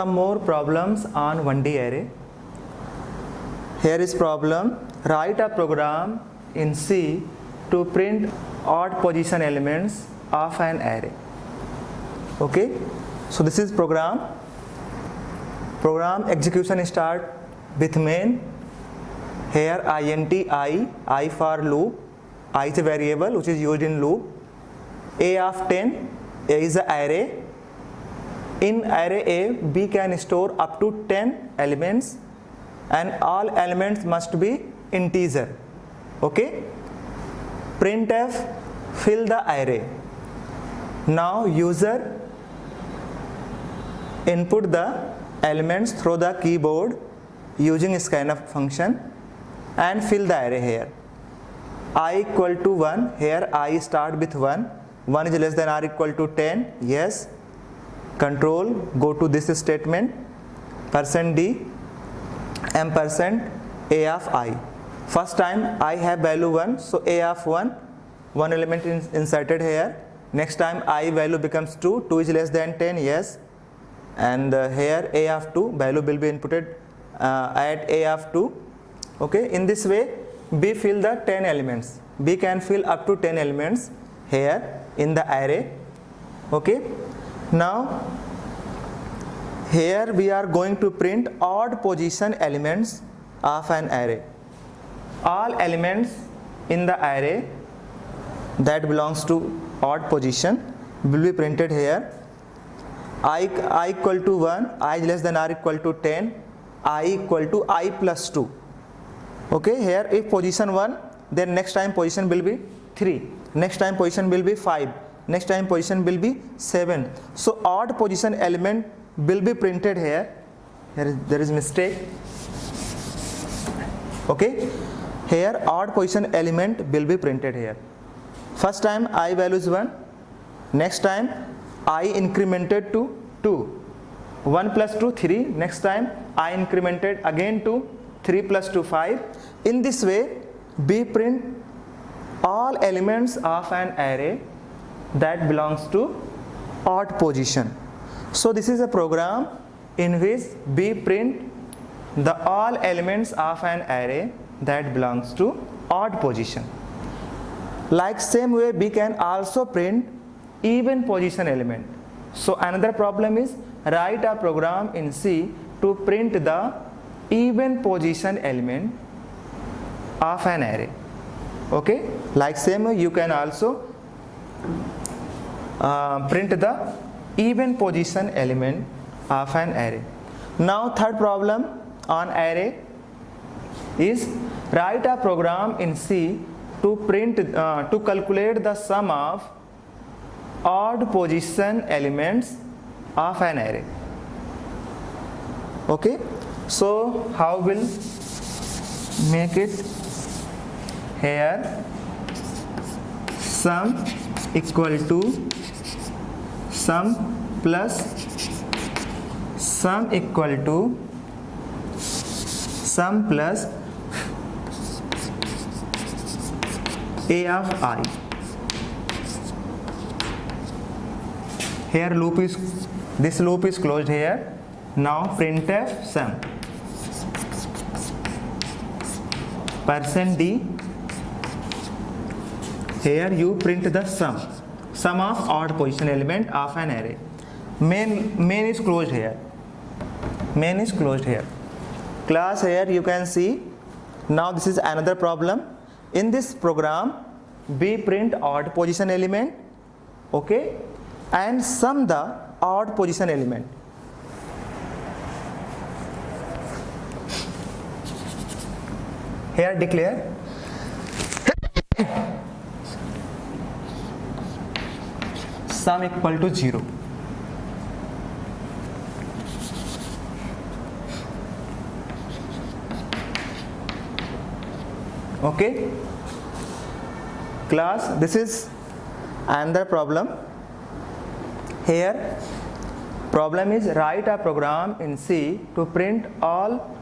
Some more problems on 1D array. Here is problem: write a program in C to print odd position elements of an array. Okay, so this is program. Program execution start with main. Here int I for loop. I is a variable which is used in loop. A of 10, A is the array. In array A, B can store up to 10 elements and all elements must be integer. Okay? Printf fill the array. Now user input the elements through the keyboard using scanf function and fill the array here. I equal to 1, here I start with 1. 1 is less than or equal to 10, yes. Control, go to this statement, %d, ampersand, a of I. First time I have value 1, so a of 1 element is inserted here. Next time I value becomes 2, 2 is less than 10, yes. And here a of 2, value will be inputted at a of 2. Okay, in this way B fill the 10 elements. B can fill up to 10 elements here in the array. Okay. Now here we are going to print odd position elements of an array. All elements in the array that belongs to odd position will be printed here. I equal to 1, I less than or equal to 10, I equal to I plus 2. Okay, here if position 1, then next time position will be 3, next time position will be 5, next time position will be 7. So odd position element will be printed here. There is mistake. Okay, here odd position element will be printed here. First time I value is 1, next time I incremented to 2, 1 plus 2 3, next time I incremented again to 3 plus 2 5. In this way B print all elements of an array that belongs to odd position. So this is a program in which B print the all elements of an array that belongs to odd position. Like same way B can also print even position element. So another problem is write a program in C to print the even position element of an array. Okay, like same way you can also print the even position element of an array. Now third problem on array is write a program in C to print to calculate the sum of odd position elements of an array. Okay, so how will make it? Here sum equal to sum plus sum equal to sum plus a of I. Here this loop is closed here. Now printf sum %d. Here you print the sum of odd position element of an array. Main is closed here. Main is closed here. Class, here you can see. Now this is another problem. In this program B print odd position element, okay, and sum the odd position element. Here declare sum equal to 0. Okay, class, this is another problem. Here problem is write a program in C to print all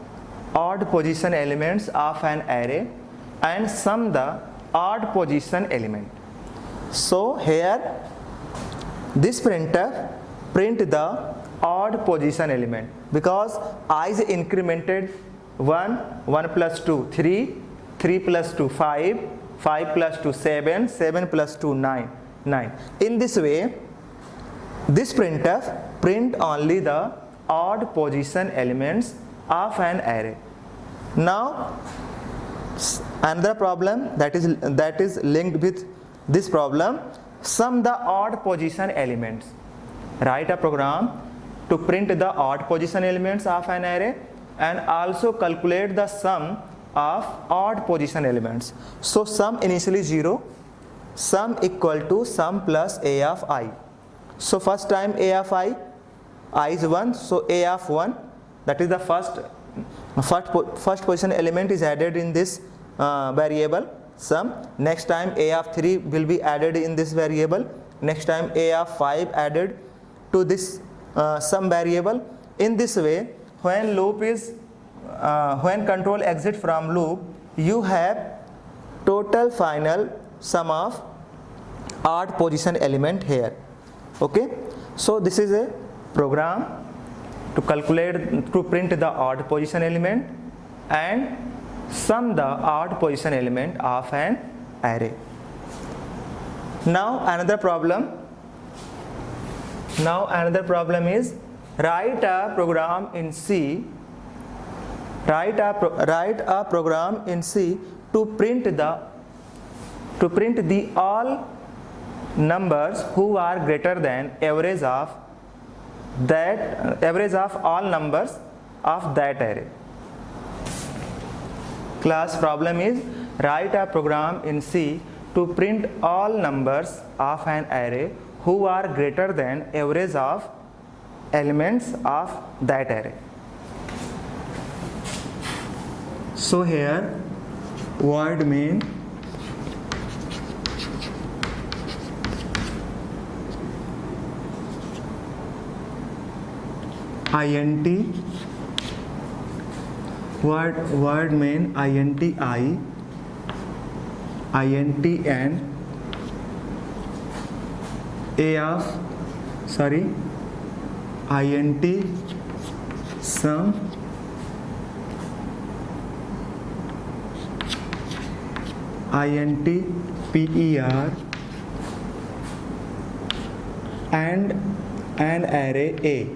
odd position elements of an array and sum the odd position element. So here this printf print the odd position element, because I is incremented 1, 1 plus 2, 3, 3 plus 2, 5, 5 plus 2, 7, 7 plus 2, 9, 9. In this way, this printf print only the odd position elements of an array. Now another problem that is linked with this problem, sum the odd position elements. Write a program to print the odd position elements of an array and also calculate the sum of odd position elements. So sum initially 0, sum equal to sum plus a of I. So first time a of I is 1, so a of 1, that is the first position element is added in this variable sum. Next time a of 3 will be added in this variable. Next time a of 5 added to this sum variable. In this way, when control exit from loop, you have total final sum of odd position element here. Okay, so this is a program to print the odd position element and sum the odd position element of an array. Now another problem is write a program in C to print the all numbers who are greater than average of all numbers of that array. Class problem is write a program in C to print all numbers of an array who are greater than average of elements of that array. So here void main int word main int I int n int sum int per and an array A.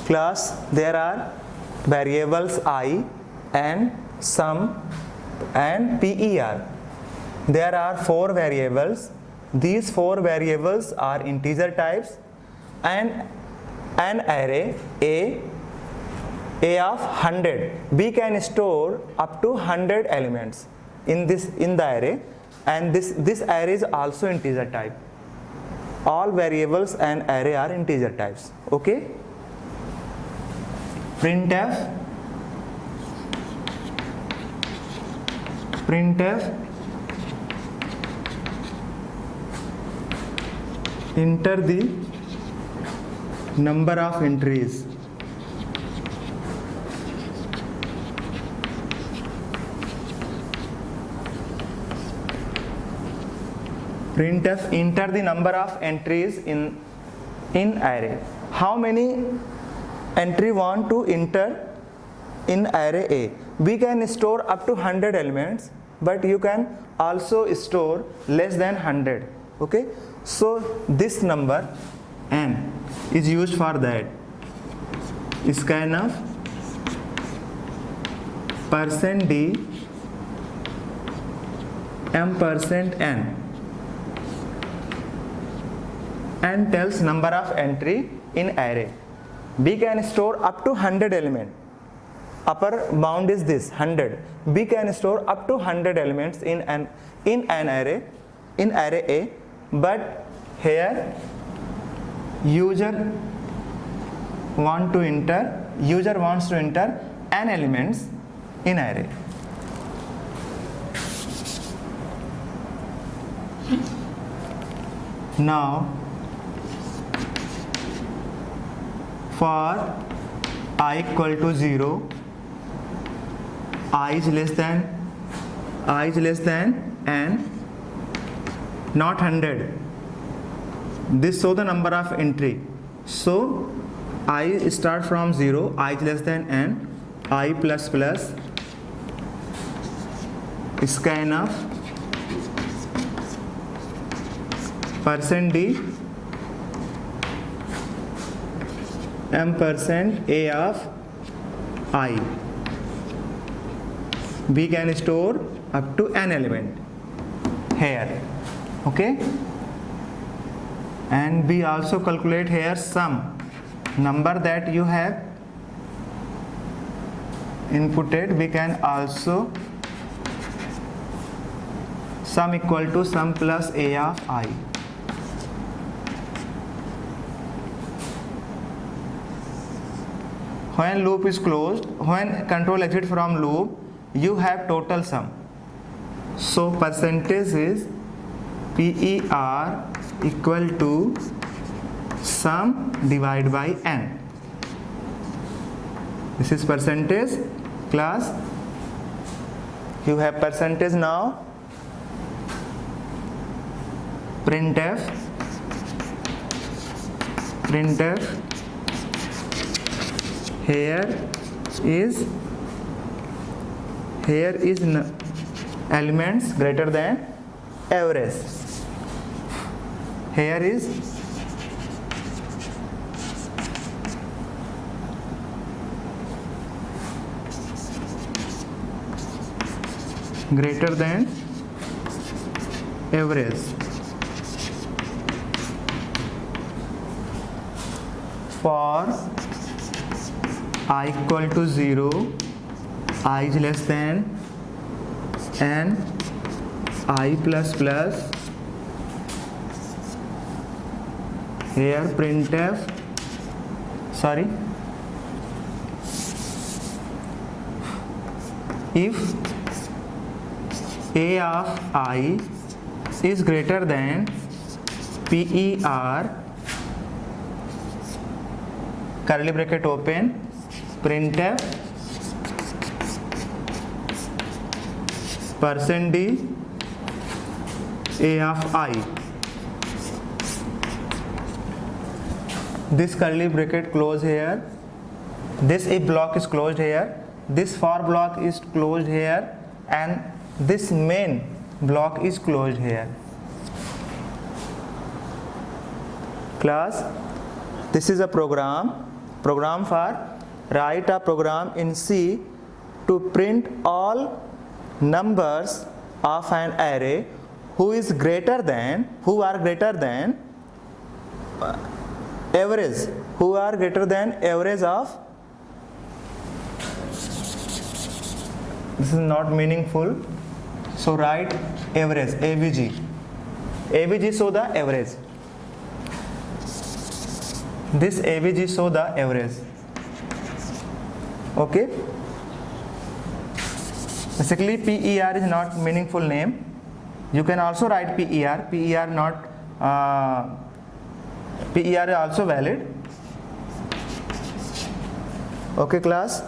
Class, there are variables I and sum and per. There are 4 variables. These 4 variables are integer types, and an array A of 100. We can store up to 100 elements in the array, and this array is also integer type. All variables and array are integer types. Okay. Printf enter the number of entries. Printf enter the number of entries in array. How many entry want to enter in array A? We can store up to 100 elements, but you can also store less than 100. Okay, so this number n is used for that. Scanf %d %n and tells number of entry in array. We can store up to 100 element. Upper bound is this 100. We can store up to 100 elements in an array A, but here user wants to enter n elements in array. Now for I equal to 0, I is less than n, not 100. This show the number of entry. So I start from 0, I is less than n, I plus plus scan of %d m% a of I. We can store up to n element here. Okay, and we also calculate here sum number that you have inputted. We can also sum equal to sum plus a of I. When loop is closed, when control exit from loop, you have total sum. So percentage is PER equal to sum divided by n. This is percentage. Class, you have percentage now. Printf here is elements greater than average. Here is greater than average. For I equal to 0, I is less than n, I plus plus. Here printf, if a of I is greater than PER, curly bracket open, printf %d a of I. This curly bracket close here, this if block is closed here, this for block is closed here, and this main block is closed here. Class, this is a program for write a program in C to print average of an array who are greater than average of, this is not meaningful, so write average, AVG show the average. This AVG show the average. Okay, basically PER is not meaningful name. You can also write PER is also valid. Okay class,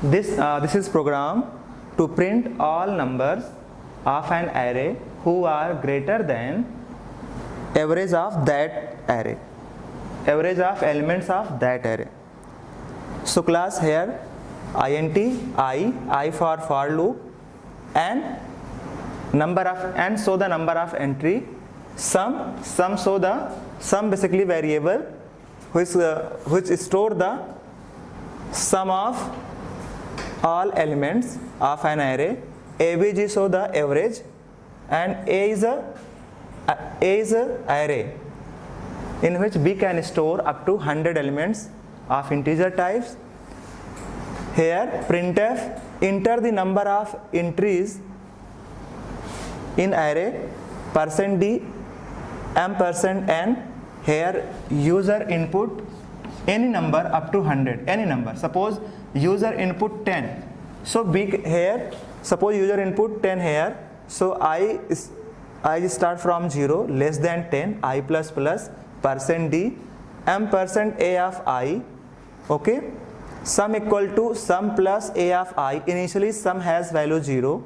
this is program to print all numbers of an array who are greater than average of that array, average of elements of that array. So class, here int I for loop, and number of, and show the number of entry, sum show the sum, basically variable which store the sum of all elements of an array. AVG show the average, and A is a array in which we can store up to 100 elements of integer types. Here printf enter the number of entries in array %d m%n. Here user input any number up to 100, any number. Suppose user input 10, so here suppose user input 10 here, so I start from 0 less than 10, I plus plus %d m% a of I. Okay, sum equal to sum plus a of I. Initially sum has value 0,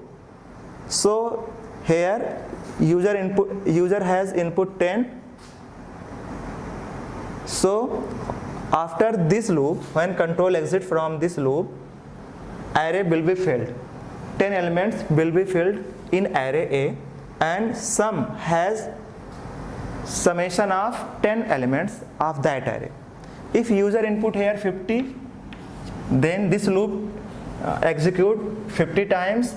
so here user has input 10. So after this loop, when control exit from this loop, array will be filled. 10 elements will be filled in array A, and sum has summation of 10 elements of that array. If user input here 50, then this loop execute 50 times,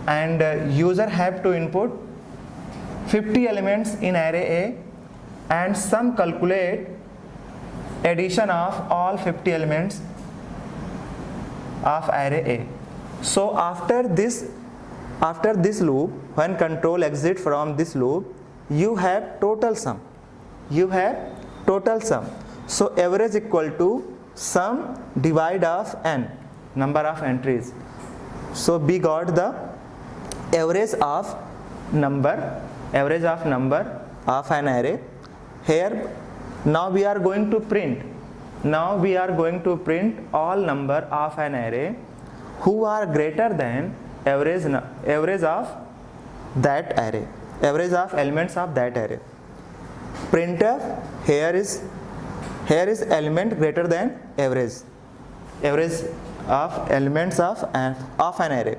and user have to input 50 elements in array A, and sum calculate addition of all 50 elements of array A. So after this loop, when control exit from this loop, you have total sum. So average equal to sum divide of n, number of entries. So we got the average of number of an array. Here now we are going to print all number of an array who are greater than average of that array, average of elements of that array. Printf, here is element greater than average of elements of an array.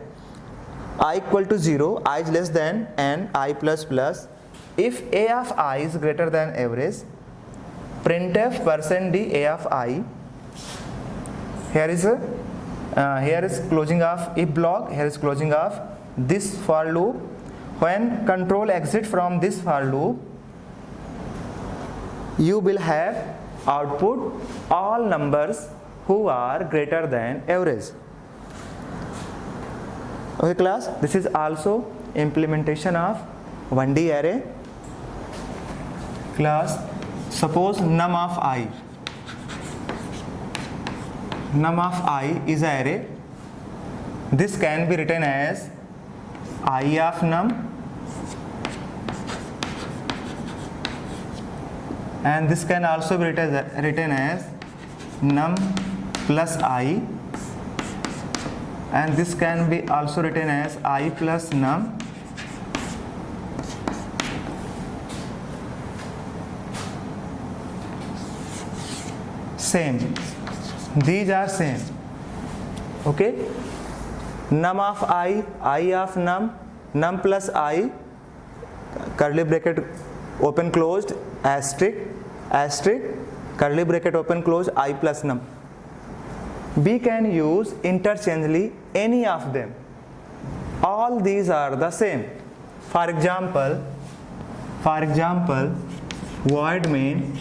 I equal to 0, I is less than n, I plus plus. If a of I is greater than average, printf %d a of I. Here is closing of if block, here is closing of this for loop. When control exit from this for loop, you will have output all numbers who are greater than average. Okay class, this is also implementation of 1D array. Class, suppose num of I is an array. This can be written as I of num, and this can also be written as num plus I, and this can be also written as I plus num. Same, these are same. Okay, num of I of num plus I, curly bracket open closed, asterisk, curly bracket open closed, I plus num. We can use interchangeably any of them. All these are the same. For example, void main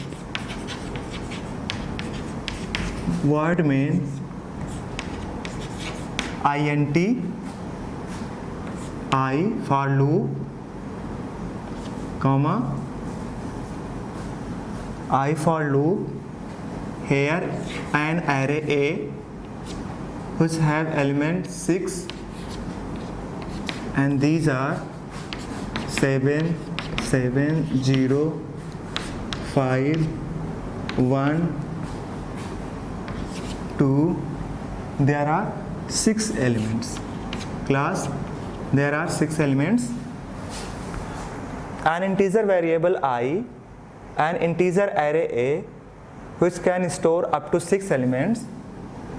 int I for loop, comma I for loop. Here an array A which have element 6, and these are 7, 0, 5, 1, 2. There are 6 elements. Class, there are 6 elements. An integer variable I, an integer array A which can store up to 6 elements,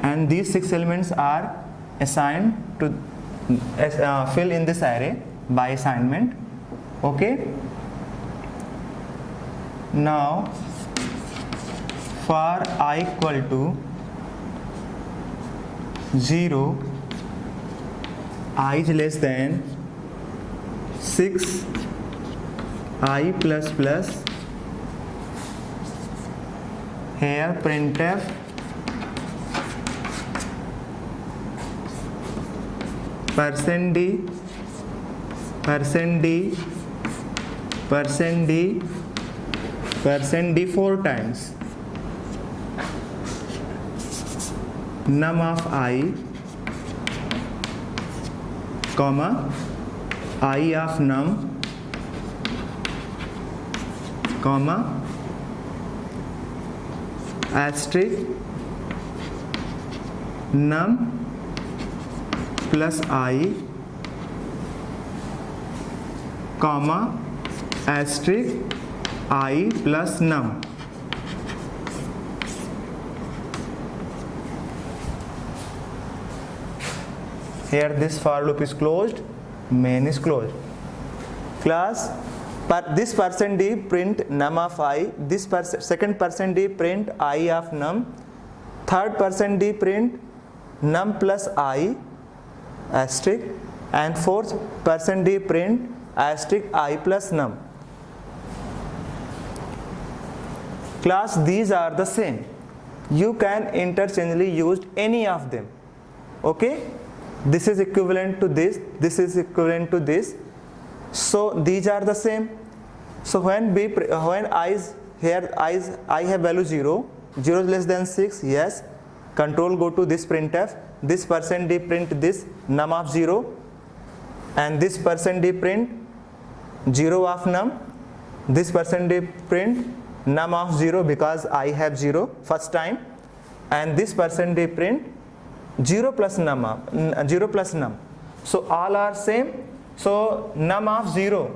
and these 6 elements are assigned to fill in this array by assignment. Okay, now for I equal to 0, I is less than 6, I plus plus. Here printf %d 4 times. Num of I, comma I of num, comma asterisk num plus I comma asterisk I plus num. Here this for loop is closed, main is closed. Class, this percent d print num of I, this second percent d print I of num, third percent d print num plus I asterisk, and fourth percent d print asterisk I plus num. Class, these are the same. You can interchangeably use any of them. Okay? This is equivalent to this, this is equivalent to this. So these are the same. So when I is here, I have value 0, 0 is less than 6, yes. Control go to this printf, this percent d print this num of 0, and this percent d print 0 of num, this percent d print num of 0 because I have 0 first time, and this percent d print 0 plus num. So all are same. So num of 0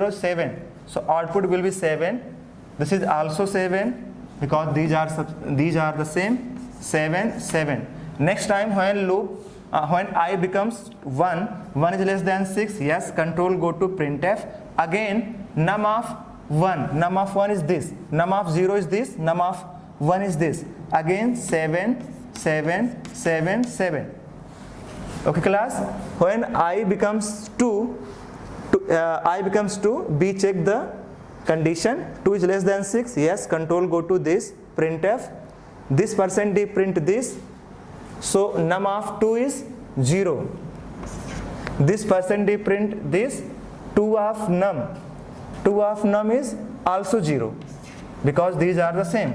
is 7. So output will be 7. This is also 7 because these are the same. 7, 7. Next time when I becomes 1 is less than 6. Yes, control go to printf. Again num of 1 is this. Num of 0 is this. Num of 1 is this. Again 7, 7, 7, 7. Okay class, when I becomes 2, B check the condition, 2 is less than 6, yes, control go to this, printf, this percent d print this, so num of 2 is 0, this percent d print this, 2 of num is also 0, because these are the same,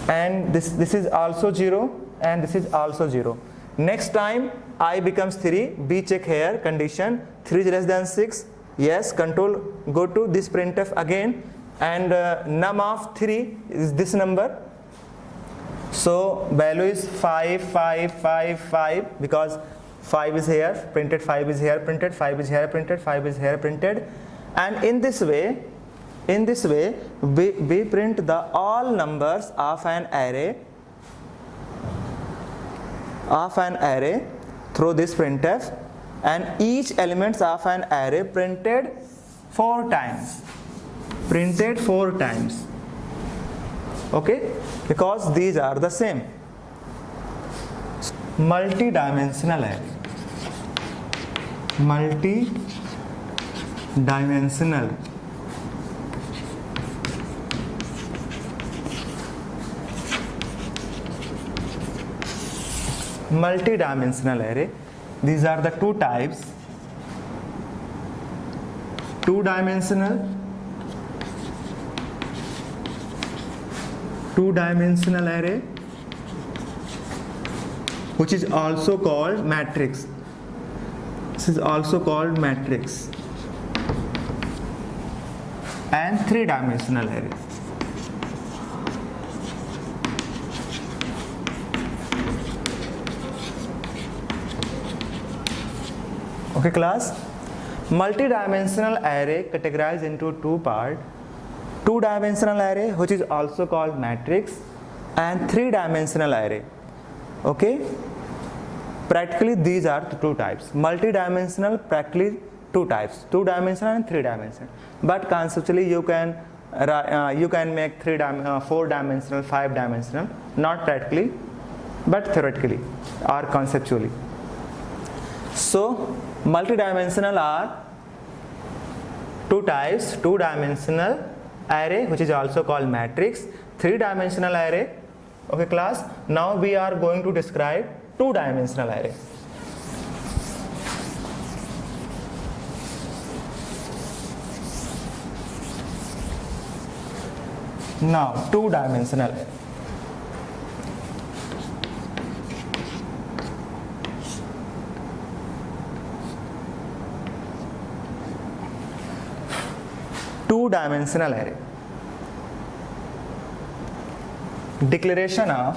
and this is also 0, and this is also 0. Next time I becomes 3, B check here condition, 3 is less than 6, yes, control go to this printf again, and num of 3 is this number, so value is 5, 5, 5, 5, because 5 is here, printed 5 is here, printed 5 is here, printed 5 is here, printed, and in this way we print the all numbers of an array through this printf, and each elements of an array printed 4 times, okay, because these are the same. Multi-dimensional array, multi-dimensional array. These are the two types: two-dimensional array, which is also called matrix. This is also called matrix, and three-dimensional array. Okay class, multi-dimensional array categorized into two parts: two-dimensional array, which is also called matrix, and three-dimensional array. Okay, practically these are the two types. Multi-dimensional, practically two types: two-dimensional and three-dimensional. But conceptually you can make four-dimensional, five-dimensional, not practically but theoretically or conceptually. So multi-dimensional are two types: two-dimensional array, which is also called matrix; three-dimensional array. Okay class, now we are going to describe two-dimensional array. Now two-dimensional array. Two-dimensional array. Declaration of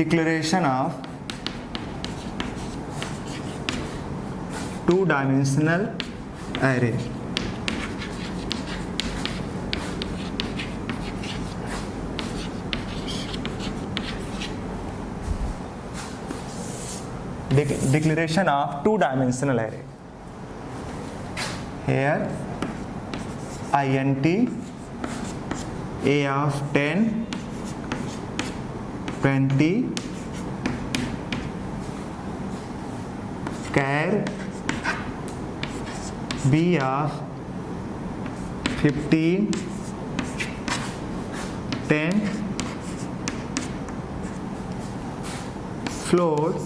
declaration of two-dimensional array. Declaration of two-dimensional array. Here int a of 10, 20, char b of 15, 10, float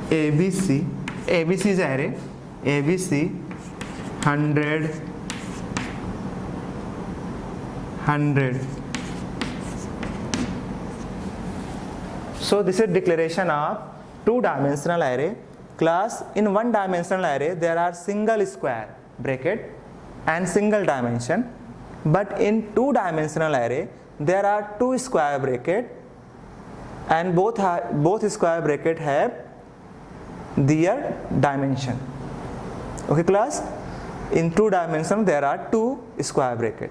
ABC is array, ABC 100, 100. So this is declaration of two-dimensional array. Class, in one-dimensional array there are single square bracket and single dimension, but in two-dimensional array there are two square bracket and both square bracket have their dimension. Okay class, in two dimension there are two square bracket,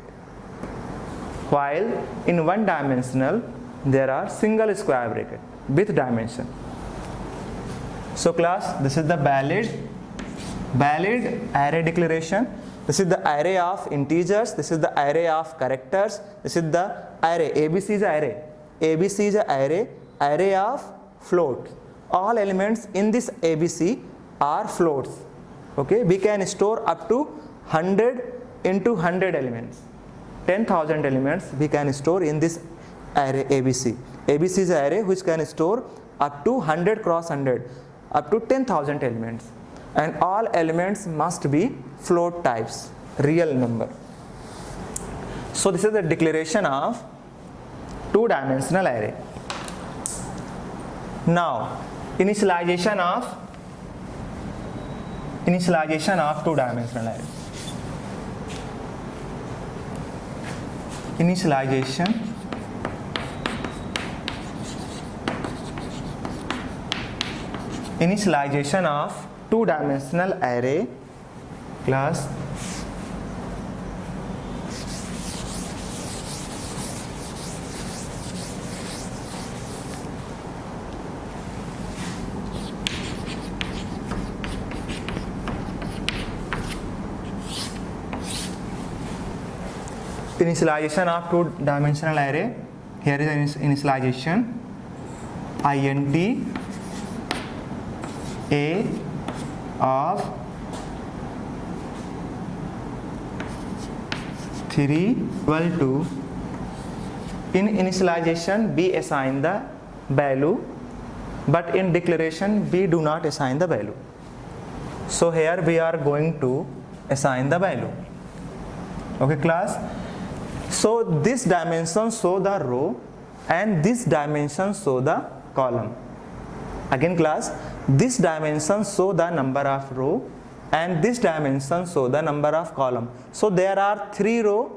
while in one dimensional there are single square bracket with dimension. So class, this is the valid array declaration. This is the array of integers, this is the array of characters, this is the array. ABC is array, ABC is array of float. All elements in this ABC are floats. Okay, we can store up to 100 into 100 elements. 10,000 elements we can store in this array ABC. ABC is an array which can store up to 100 cross 100, up to 10,000 elements. And all elements must be float types, real number. So this is the declaration of two-dimensional array. Now, initialization of two-dimensional array. Initialization of two-dimensional array. Class, initialization of two-dimensional array. Here is initialization. Int a of 3 equal to, in initialization we assign the value, but in declaration we do not assign the value. So here we are going to assign the value. Okay class, so this dimension show the row and this dimension show the column. Again class, this dimension show the number of row and this dimension show the number of column. So there are 3 row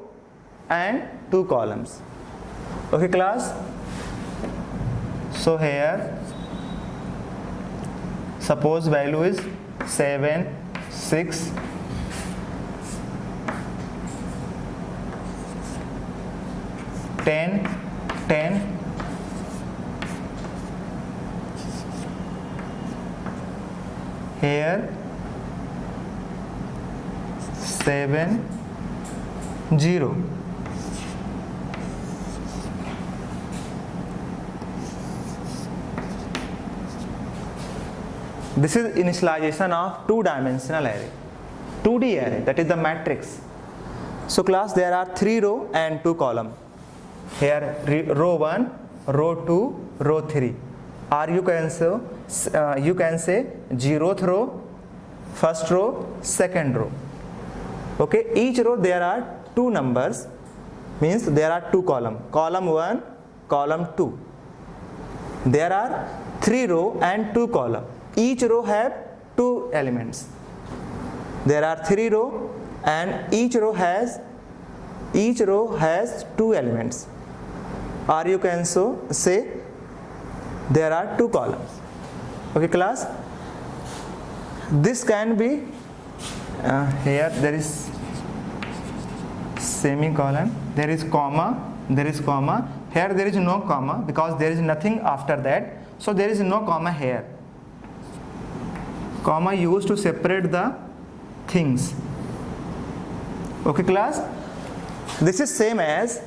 and 2 columns. Okay class, so here suppose value is 7, 6, 10, 10, here 7, 0. This is initialization of two-dimensional array, 2D array, that is the matrix. So class, there are 3 row and 2 column. Here row 1, row 2, row 3. Or you can say 0th row, first row, second row. Okay, each row there are 2 numbers, means there are 2 column. Column 1, column 2. There are 3 row and 2 column. Each row have 2 elements. There are 3 row and each row has 2 elements. or you can say there are 2 columns. Okay class, this can be here there is semicolon, there is comma, here there is no comma because there is nothing after that, so there is no comma here. Comma used to separate the things. Okay class, this is same as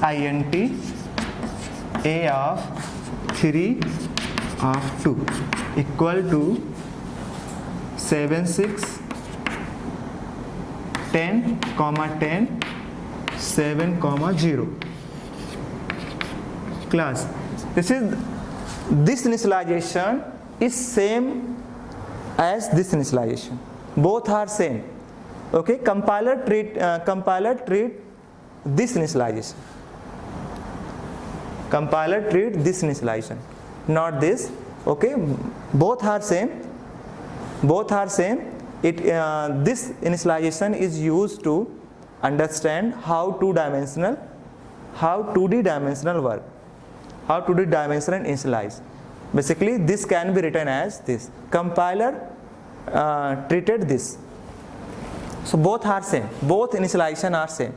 int a of 3 of 2 equal to 7 6 10 comma 10 7 comma 0. Class, this initialization is same as this initialization, both are same. Okay, compiler treat this initialization, not this. Okay, both are same. This initialization is used to understand how 2D dimensional work, how 2D dimensional initialize. Basically this can be written as this. Compiler treated this. So both are same, both initialization are same.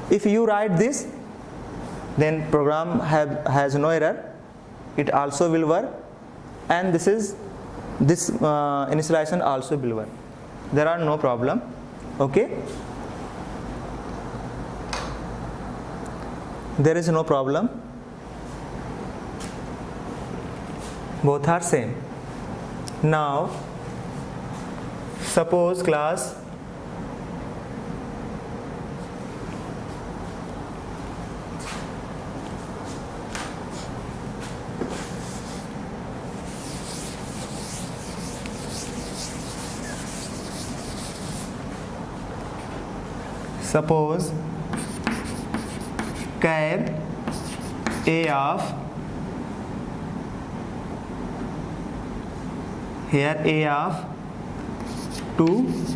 If you write this, then program has no error, it also will work, and this initialization also will work. There are no problem. Okay, there is no problem, both are same. Now suppose class char a of here a of 2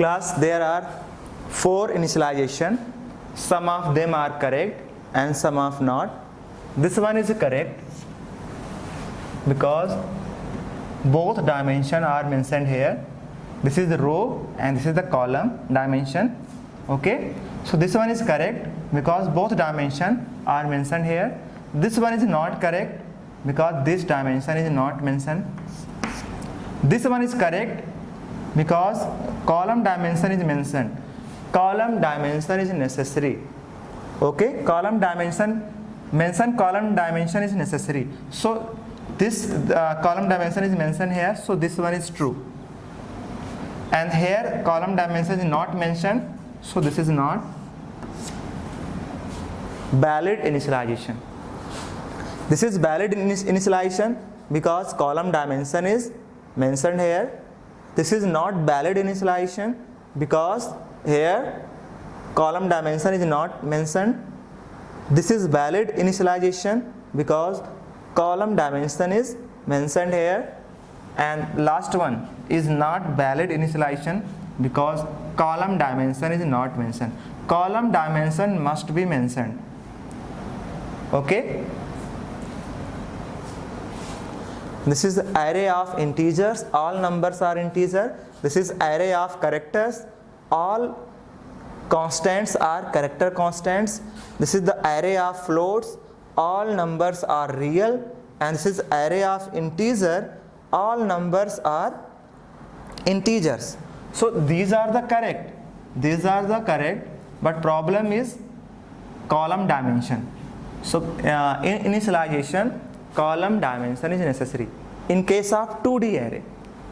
class, there are 4 initialization. Some of them are correct and some of not. This one is correct because both dimension are mentioned here. This is the row and this is the column dimension. Okay, so this one is correct because both dimension are mentioned here. This one is not correct because this dimension is not mentioned. This one is correct because column dimension is mentioned. Column dimension is necessary. Okay, column dimension is necessary. So this column dimension is mentioned here, so this one is true. And here column dimension is not mentioned, so this is not valid initialization. This is valid initialization because column dimension is mentioned here. This is not valid initialization because here column dimension is not mentioned. This is valid initialization because column dimension is mentioned here. And last one is not valid initialization because column dimension is not mentioned. Column dimension must be mentioned. Okay. This is array of integers, all numbers are integer. This is array of characters, all constants are character constants. This is the array of floats, all numbers are real. And this is array of integer, all numbers are integers. So these are the correct, but problem is column dimension. So in initialization, column dimension is necessary in case of 2D array.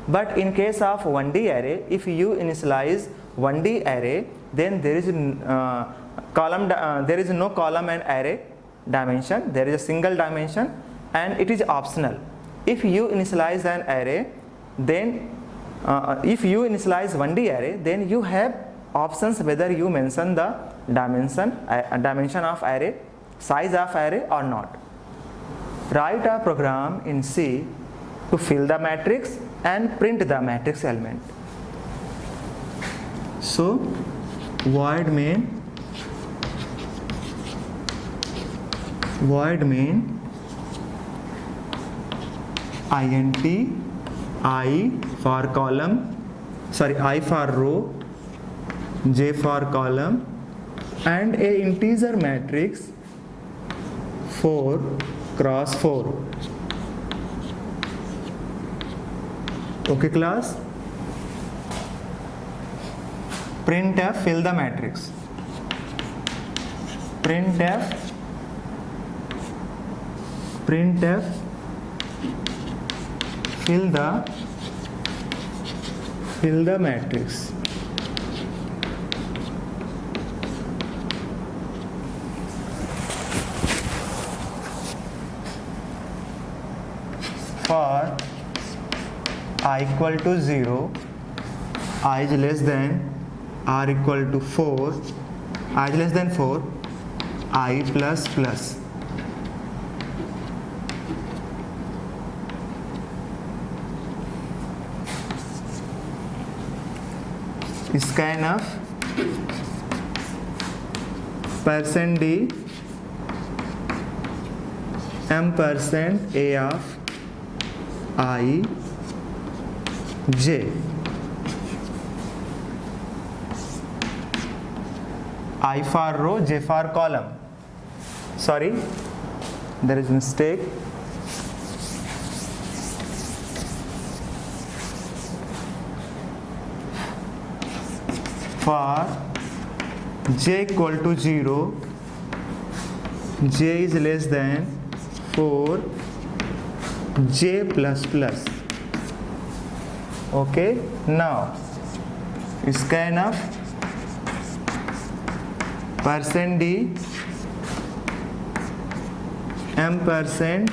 But in case of 1D array, if you initialize 1D array, then there is there is no column and array dimension. There is a single dimension and it is optional. If you initialize an array, then if you initialize 1D array, then you have options whether you mention the dimension of array, size of array or not. Write a program in C to fill the matrix and print the matrix element. So void main int I for column, I for row, j for column, and a integer matrix 4 cross 4. Okay class. Printf fill the matrix. Printf fill the matrix. For I equal to 0, I is less than r equal to 4, I is less than 4, I plus plus. Scanf %d ampersand a of I j. I for row, j for column. Sorry, there is a mistake. For j equal to 0, j is less than 4, j plus plus. Okay, now scanf %d ampersand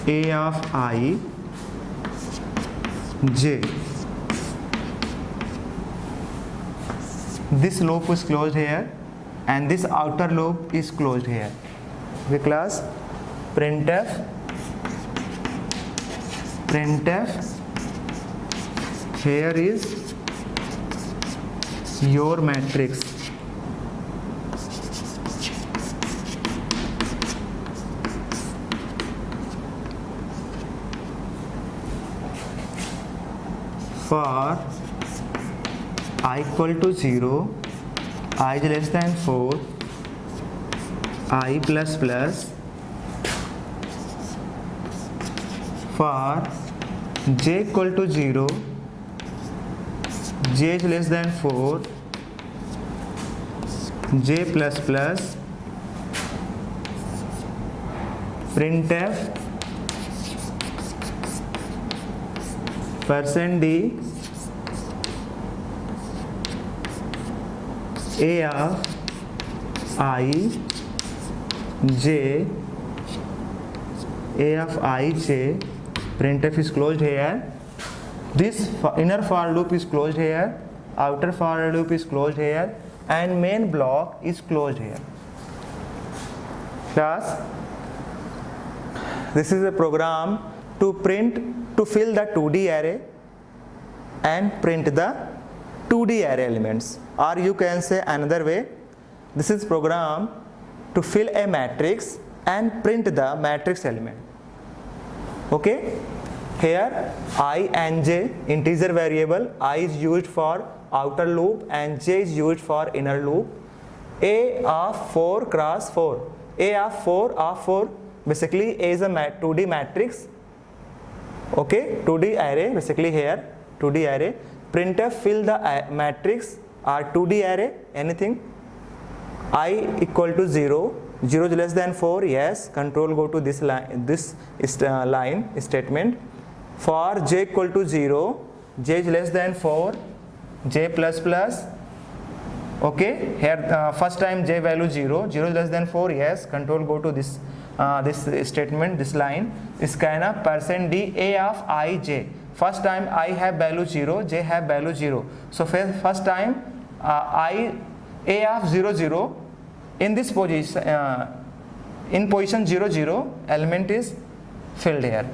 a of I j. This loop is closed here and this outer loop is closed here. The class printf here is your matrix. For I equal to 0, I is less than 4, I plus plus. For j equal to 0, j is less than 4, j plus plus. Printf %d a of I j, a of I j, printf is closed here. This inner for loop is closed here, outer for loop is closed here, and main block is closed here. Class, this is a program to fill the 2D array and print the 2D array elements, or you can say another way, this is program to fill a matrix and print the matrix element. Okay, here I and j, integer variable, I is used for outer loop and j is used for inner loop. A of 4 cross 4, a of 4 basically A is a 2D matrix. Okay, 2D array, basically here 2D array. Printf fill the matrix or 2D array, anything. I equal to 0, 0 is less than 4, yes, control go to this line, line statement. For j equal to 0, j is less than 4, j plus plus. Okay, here first time j value 0, 0 is less than 4, yes, control go to this statement, this line. Is kind of %d a of I j. First time I have value 0, j have value 0. So first time I a of 0 0 in this position, in position 0 0 element is filled here.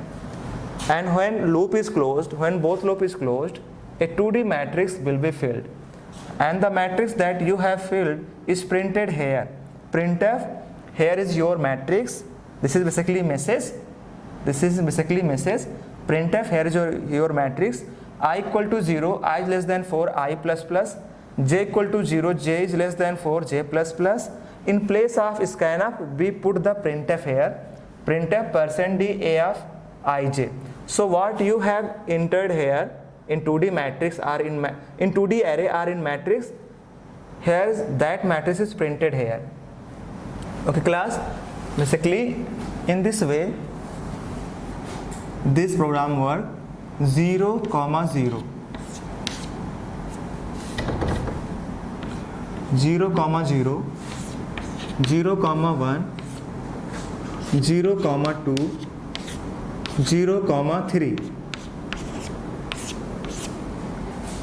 And when loop is closed, when both loop is closed, a 2D matrix will be filled. And the matrix that you have filled is printed here. Printf, here is your matrix. This is basically message. This is basically message. Printf, here is your matrix. I equal to 0, I is less than 4, I plus plus. J equal to 0, j is less than 4, j plus plus. In place of scanf, we put the printf here. Printf %d a of ij. So what you have entered here in 2D matrix or in 2D array or in matrix, here that matrix is printed here. Okay class, basically in this way this program work. 0, 0, 0, 0, 0, 0, 1, 0, 2, 0, 3.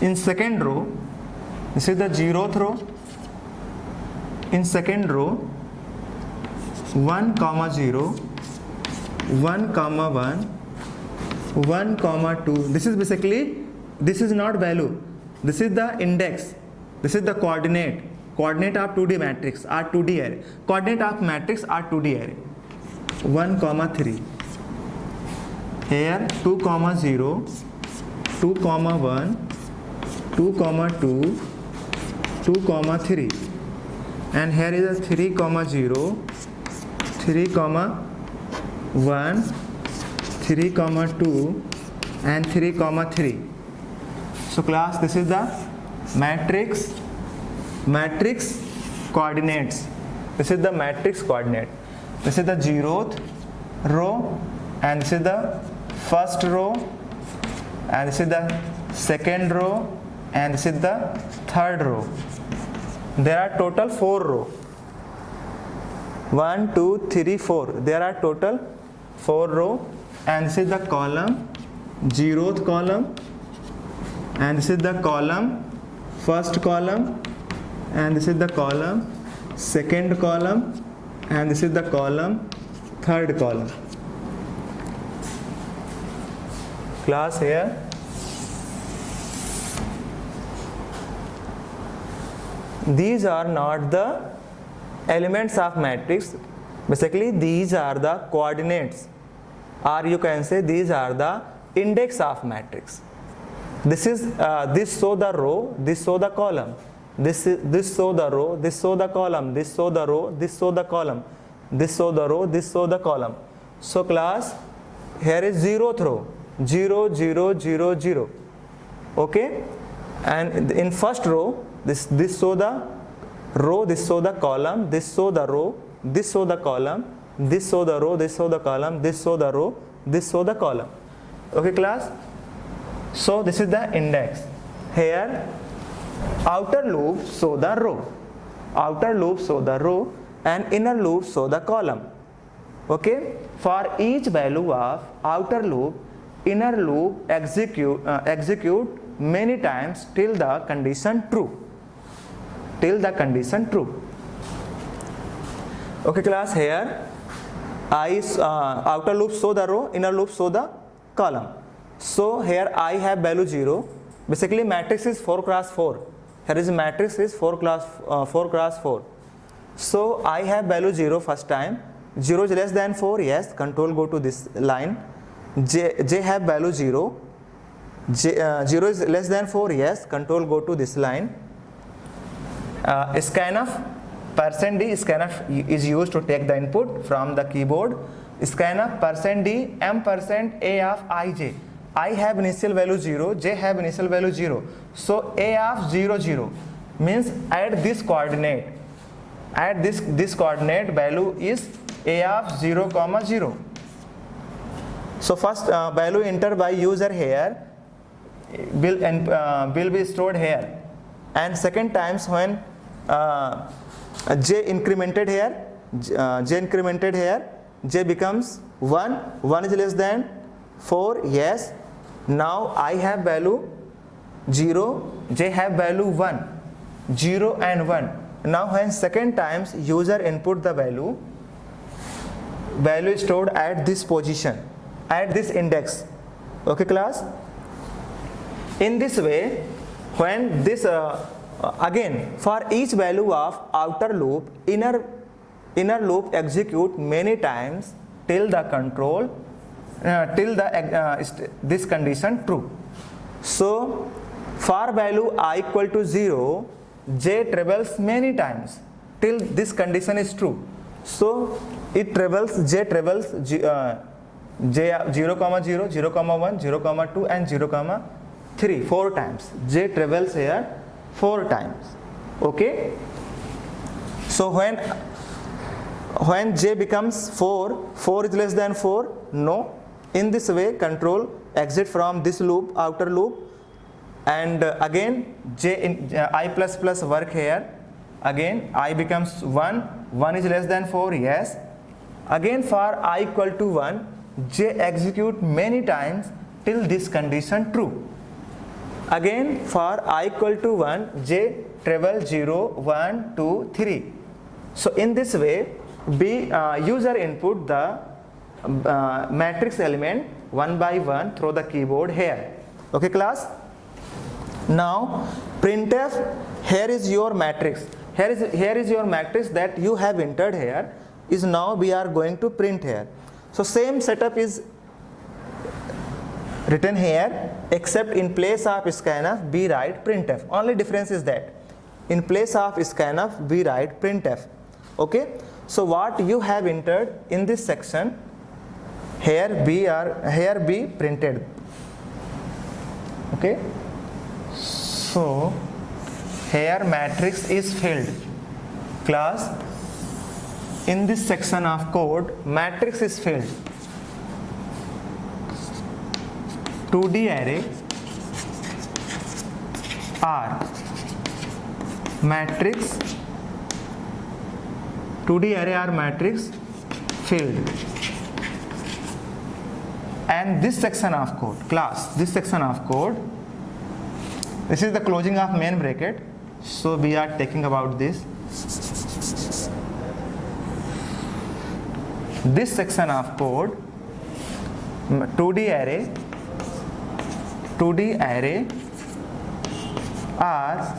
In second row, this is the 0th row. In second row, 1, 0, 1, 1, 1, 2. This is basically, this is not value. This is the index. This is the coordinate. Coordinate of 2D matrix or 2D array. Coordinate of matrix or 2D array. 1, 3. Here 2, 0, 2, 1, 2, 2, 2, 3. And here is a 3, 0, 3, 1, 3, 2, and 3, 3. So class, this is the matrix coordinates. This is the matrix coordinate. This is the 0th row, and this is the first row, and this is the second row, and this is the third row. There are total 4 rows. 1, 2, 3, 4. There are total 4 rows, and this is the column, 0th column, and this is the column, first column, and this is the column, second column, and this is the column, third column. Class here. These are not the elements of matrix. Basically, these are the coordinates, or you can say these are the index of matrix. This is this show the row, this show the column. This show the row, this show the column. This show the row, this show the column. This show the row, this show the column. So class, here is 0th row, 0, 0, 0, 0. Okay, and in first row, this show the row, this show the column, this show the row, this show the column, this show the row, this show the column, this show the row, this show the column. Okay class, so this is the index. Here outer loop show the row, outer loop show the row, and inner loop show the column. Okay, for each value of outer loop, inner loop execute many times till the condition true. Okay class, here outer loop show the row, inner loop show the column. So here I have value 0. Basically matrix is 4 cross 4. Here is matrix is 4 cross 4. So I have value 0 first time. 0 is less than 4, yes, control go to this line. J have value 0. 0 is less than 4, yes, control go to this line. Scanf %d, scanf is used to take the input from the keyboard. Scanf %d %a of ij. I have initial value 0, j have initial value 0. So a of 0 0 means at this coordinate. At this coordinate value is a of 0 comma 0. So first value entered by user here will be stored here, and second times when j incremented here, j becomes 1, 1 is less than 4, yes. Now I have value 0, j have value 1, 0 and 1. Now when second times user input the value is stored at this position, at this index. Okay class, in this way, when this again for each value of outer loop, inner loop execute many times till the control this condition true. So for value I equal to 0, j travels many times till this condition is true. So j travels 0, 0, 0, 1, 0, 2 and 0, 3, 4 times. J travels here 4 times. Okay. So when j becomes 4, 4 is less than 4, no. In this way control exit from this loop, outer loop, and again I plus plus work here. Again I becomes 1, 1 is less than 4, yes. Again for I equal to 1, j execute many times till this condition true. Again for I equal to 1, j travel 0, 1, 2, 3. So in this way user input the matrix element one by one through the keyboard here. Okay class. Now printf, here is your matrix. Here is your matrix that you have entered here, is now we are going to print here. So same setup is written here, except in place of scanf we write printf. Only difference is that in place of scanf we write printf. Okay. So what you have entered in this section, here be printed. Okay. So here matrix is filled. Class, in this section of code matrix is filled. 2D array R matrix, 2D array R matrix filled. And this section of code, class, this section of code, this is the closing of main bracket. So we are taking about this. This section of code, 2D array R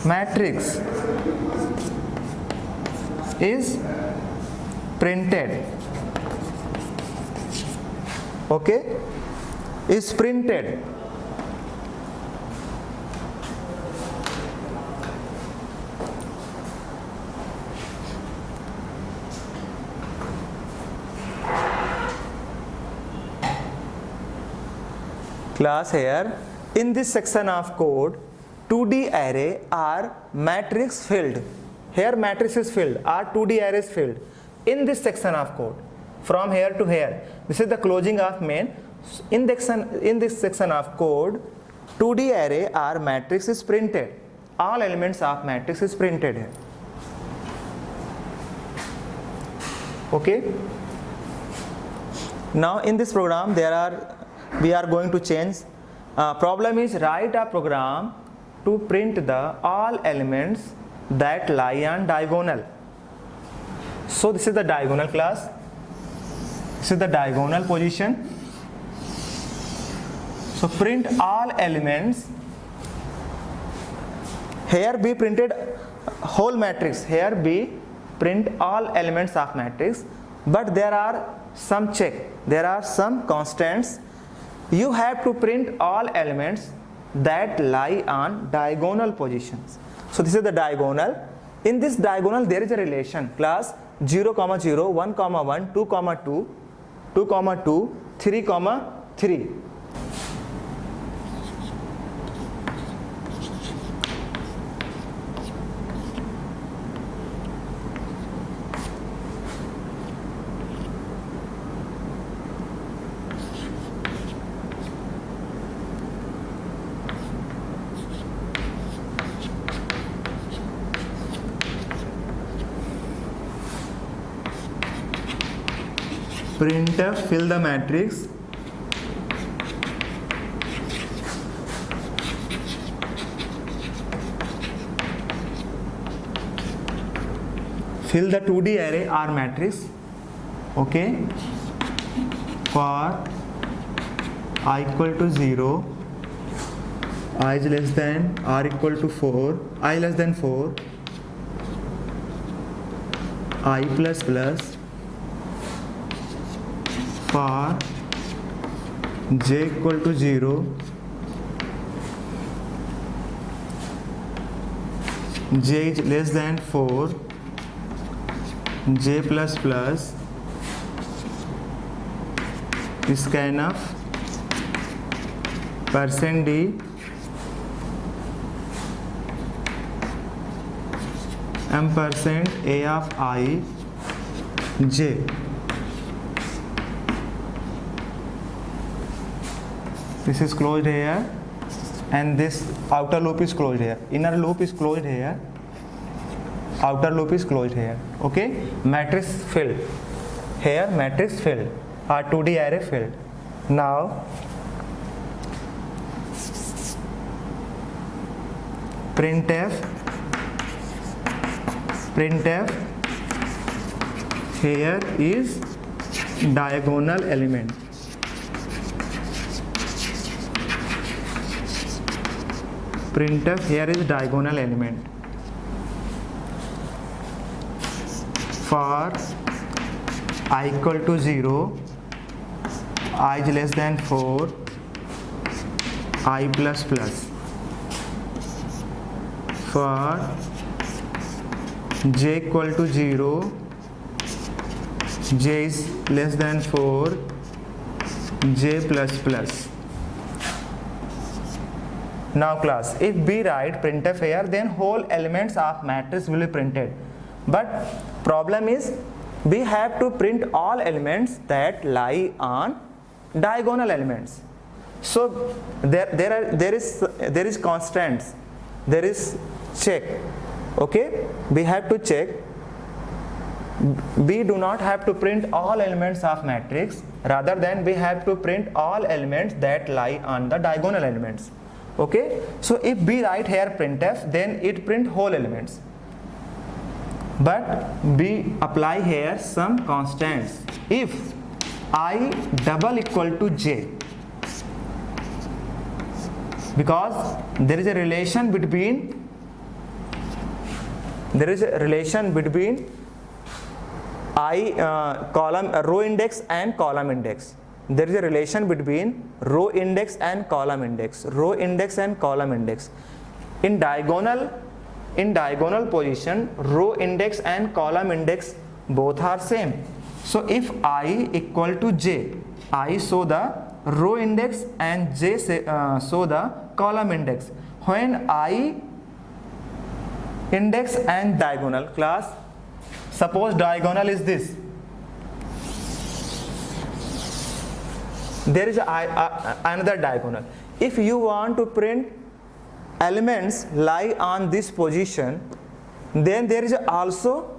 matrix is printed. Okay, is printed. Class, here in this section of code 2D array R matrix filled. Here matrix is filled, R 2D array is filled. In this section of code, from here to here, this is the closing of main. In this section of code, 2D array R matrix is printed. All elements of matrix is printed here. Okay. Now in this program we are going to change. Problem is write a program to print the all elements that lie on diagonal. So this is the diagonal class. This is the diagonal position. So print all elements. Here be printed whole matrix. Here be print all elements of matrix. But there are some check. There are some constants. You have to print all elements that lie on diagonal positions. So this is the diagonal. In this diagonal there is a relation. Class 0, 0, 1, 1, 2, 2, 2, 2, 3, 3. Printf fill the matrix. Fill the 2D array R matrix. Okay. For I equal to 0, I is less than R equal to 4, I less than 4, I plus plus. For j equal to 0, j is less than 4, j plus plus, scanf %d ampersand a of I j. This is closed here and this outer loop is closed here. Inner loop is closed here. Outer loop is closed here. Okay. Matrix filled. Here matrix filled. Our 2D array filled. Now printf here is diagonal element. Printf here is diagonal element. For I equal to 0, I is less than 4, I plus plus. For j equal to 0, j is less than 4, j plus plus. Now class, if we write printf here, then whole elements of matrix will be printed. But problem is we have to print all elements that lie on diagonal elements. So there is constants, there is check. Okay, we have to check. We do not have to print all elements of matrix, rather than we have to print all elements that lie on the diagonal elements. Okay, so if we write here printf, then it print whole elements. But we apply here some constants. If I double equal to j, because there is a relation between row index and column index. There is a relation between row index and column index. Row index and column index. In diagonal position, row index and column index both are same. So if I equal to j, I show the row index and j show the column index. When I index and diagonal, class, suppose diagonal is this. There is another diagonal. If you want to print elements lie on this position, then there is also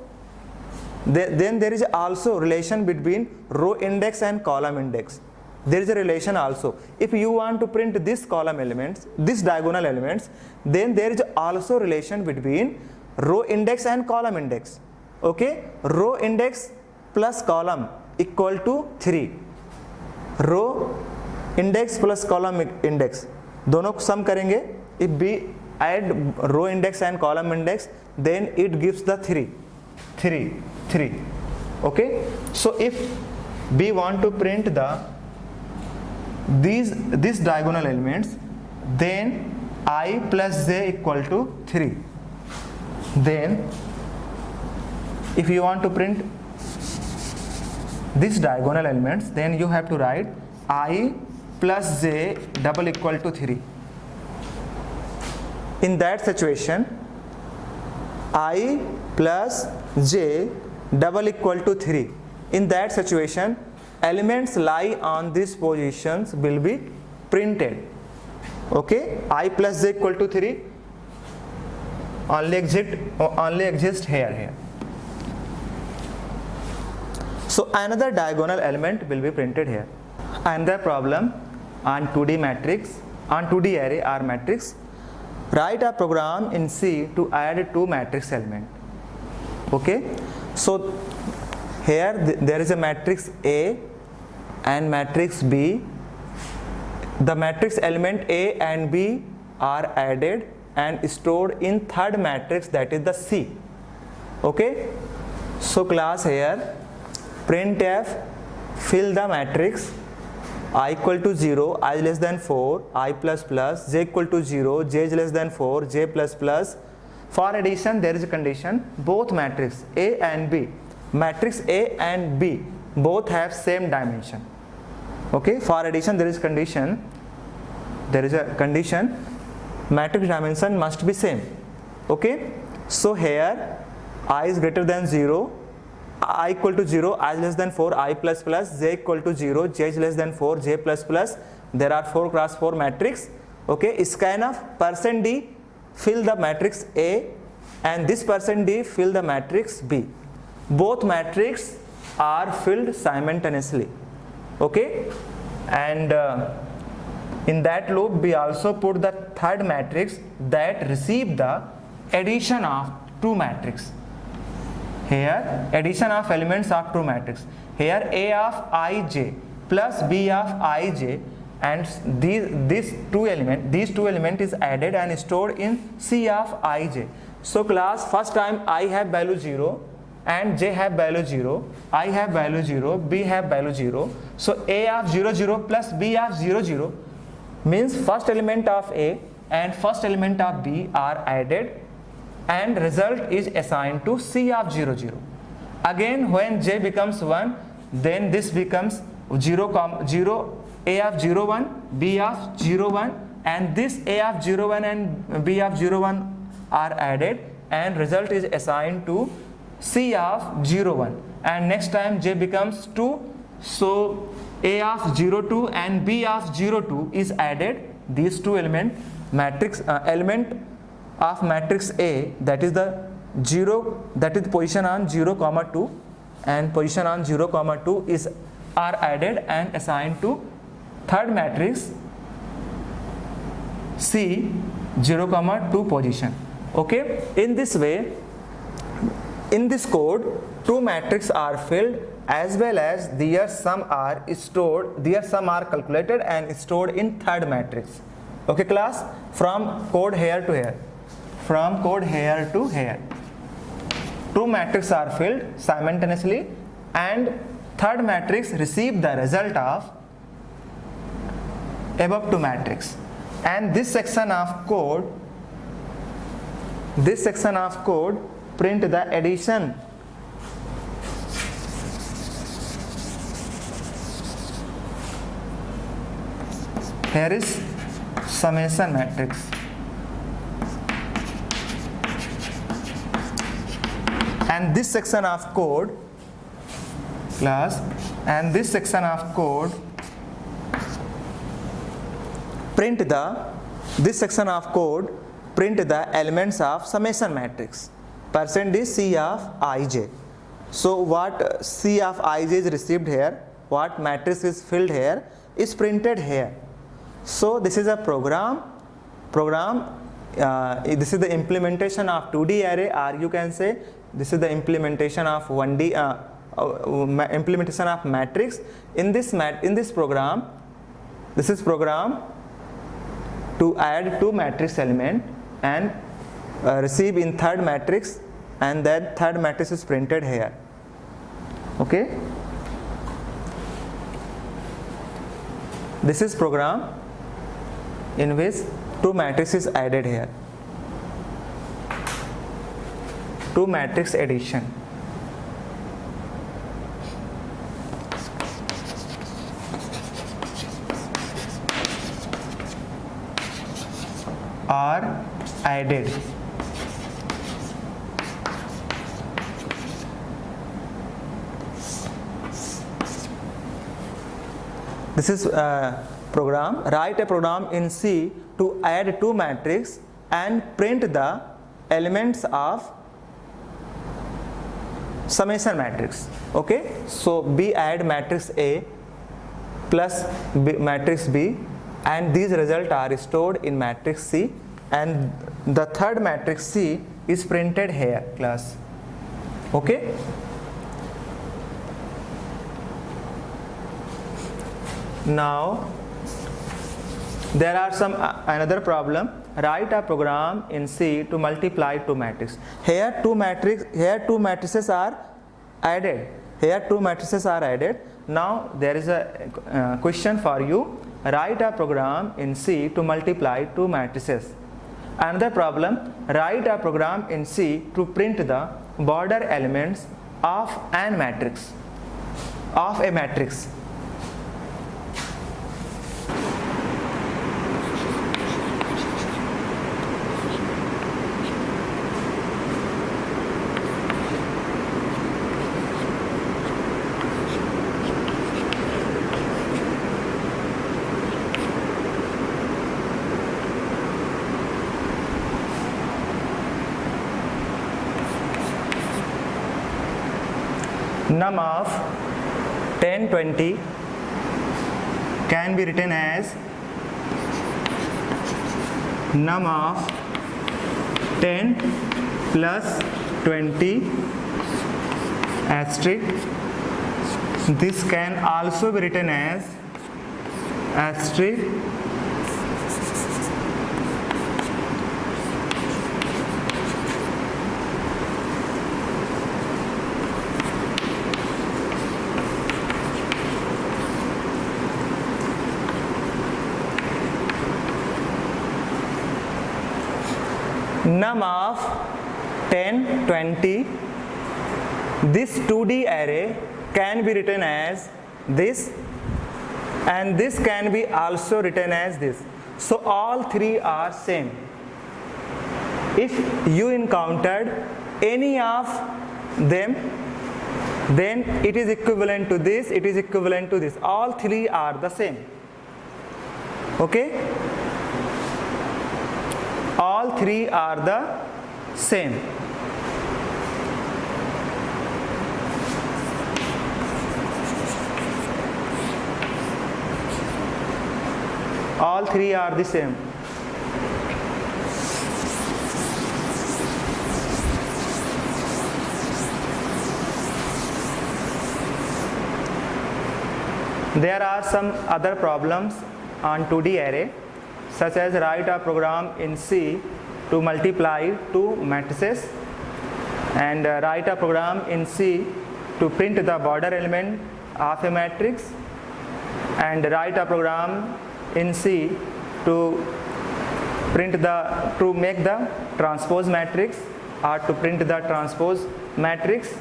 Then there is also relation between row index and column index. There is a relation also. If you want to print this column elements, this diagonal elements, then there is also relation between row index and column index. Okay, row index plus column equal to 3. Row index plus column index दोनों को sum करेंगे. If we add row index and column index, then it gives the 3. Okay, so if we want to print these diagonal elements, then I plus j equal to 3. Then if you want to print these diagonal elements, then you have to write I plus j double equal to 3. In that situation, I plus j double equal to 3. In that situation, elements lie on these positions will be printed. Okay, I plus j equal to 3 only exist here. So another diagonal element will be printed here. Another problem on 2D matrix, on 2D array or matrix. Write a program in C to add 2 matrix element. Okay, so here there is a matrix A and matrix B. The matrix element A and B are added and stored in third matrix, that is the C. Okay, so class here printf fill the matrix I equal to 0, I less than 4, I plus plus, j equal to 0, j is less than 4, j plus plus. For addition there is a condition, both matrix A and B, matrix A and B both have same dimension. Okay, for addition there is a condition, matrix dimension must be same. Okay, so here I is greater than 0, I equal to 0, I is less than 4, I plus plus, j equal to 0, j is less than 4, j plus plus. There are 4 cross 4 matrix. Okay, scanf %d fill the matrix A and this %d fill the matrix B. Both matrix are filled simultaneously. Okay, and in that loop we also put the third matrix that receive the addition of 2 matrix. Here addition of elements of 2 matrix. Here A of ij plus B of ij, and these two element is added and stored in C of ij. So class, first time I have value 0 and j have value 0, I have value 0, B have value 0. So A of 0 0 plus B of 0 0 means first element of A and first element of B are added and result is assigned to C of 0 0. Again when j becomes 1, then this becomes 0 0, A of 0 1, B of 0 1, and this A of 0 1 and B of 0 1 are added and result is assigned to C of 0 1, and next time j becomes 2, so A of 0 2 and B of 0 2 is added. These two element of matrix A, that is the 0, that is position on 0 comma 2 and position on 0 comma 2 are added and assigned to third matrix C 0 comma 2 position. Okay, in this way, in this code 2 matrices are filled as well as their sum are calculated and stored in third matrix. Okay class, from code here to here, from code here to here, 2 matrices are filled simultaneously and third matrix receive the result of above 2 matrix. And this section of code print the addition. Here is summation matrix. And this section of code class, and this section of code print the elements of summation matrix, % is C of ij. So what C of ij is received here, what matrix is filled here is printed here. So this is a program. This is the implementation of 2D array, or you can say this is the implementation of 1D implementation of matrix. In this program, this is program to add two matrix element and receive in third matrix, and that third matrix is printed here. Okay, this is program in which two matrices added here, two matrix addition. Are added. This is program. Write a program in C to add two matrix and print the elements of summation matrix. Okay, so B add matrix A plus matrix B, and these results are stored in matrix C, and the third matrix C is printed here, class. Okay, now there are some another problem. Write a program in C to multiply two matrices. Here two matrices are added. Now there is a question for you. Write a program in C to multiply two matrices. Another problem, write a program in C to print the border elements of a matrix. Num of 10, 20 can be written as num of 10 plus 20 asterisk. This can also be written as asterisk num of 10, 20. This 2D array can be written as this, and this can be also written as this. So all three are same. If you encountered any of them, then it is equivalent to this, it is equivalent to this. All three are the same. Okay? All three are the same. All three are the same. There are some other problems on 2D array, such as write a program in C to multiply two matrices, and write a program in C to print the border element of a matrix, and write a program in C to make the transpose matrix, or to print the transpose matrix.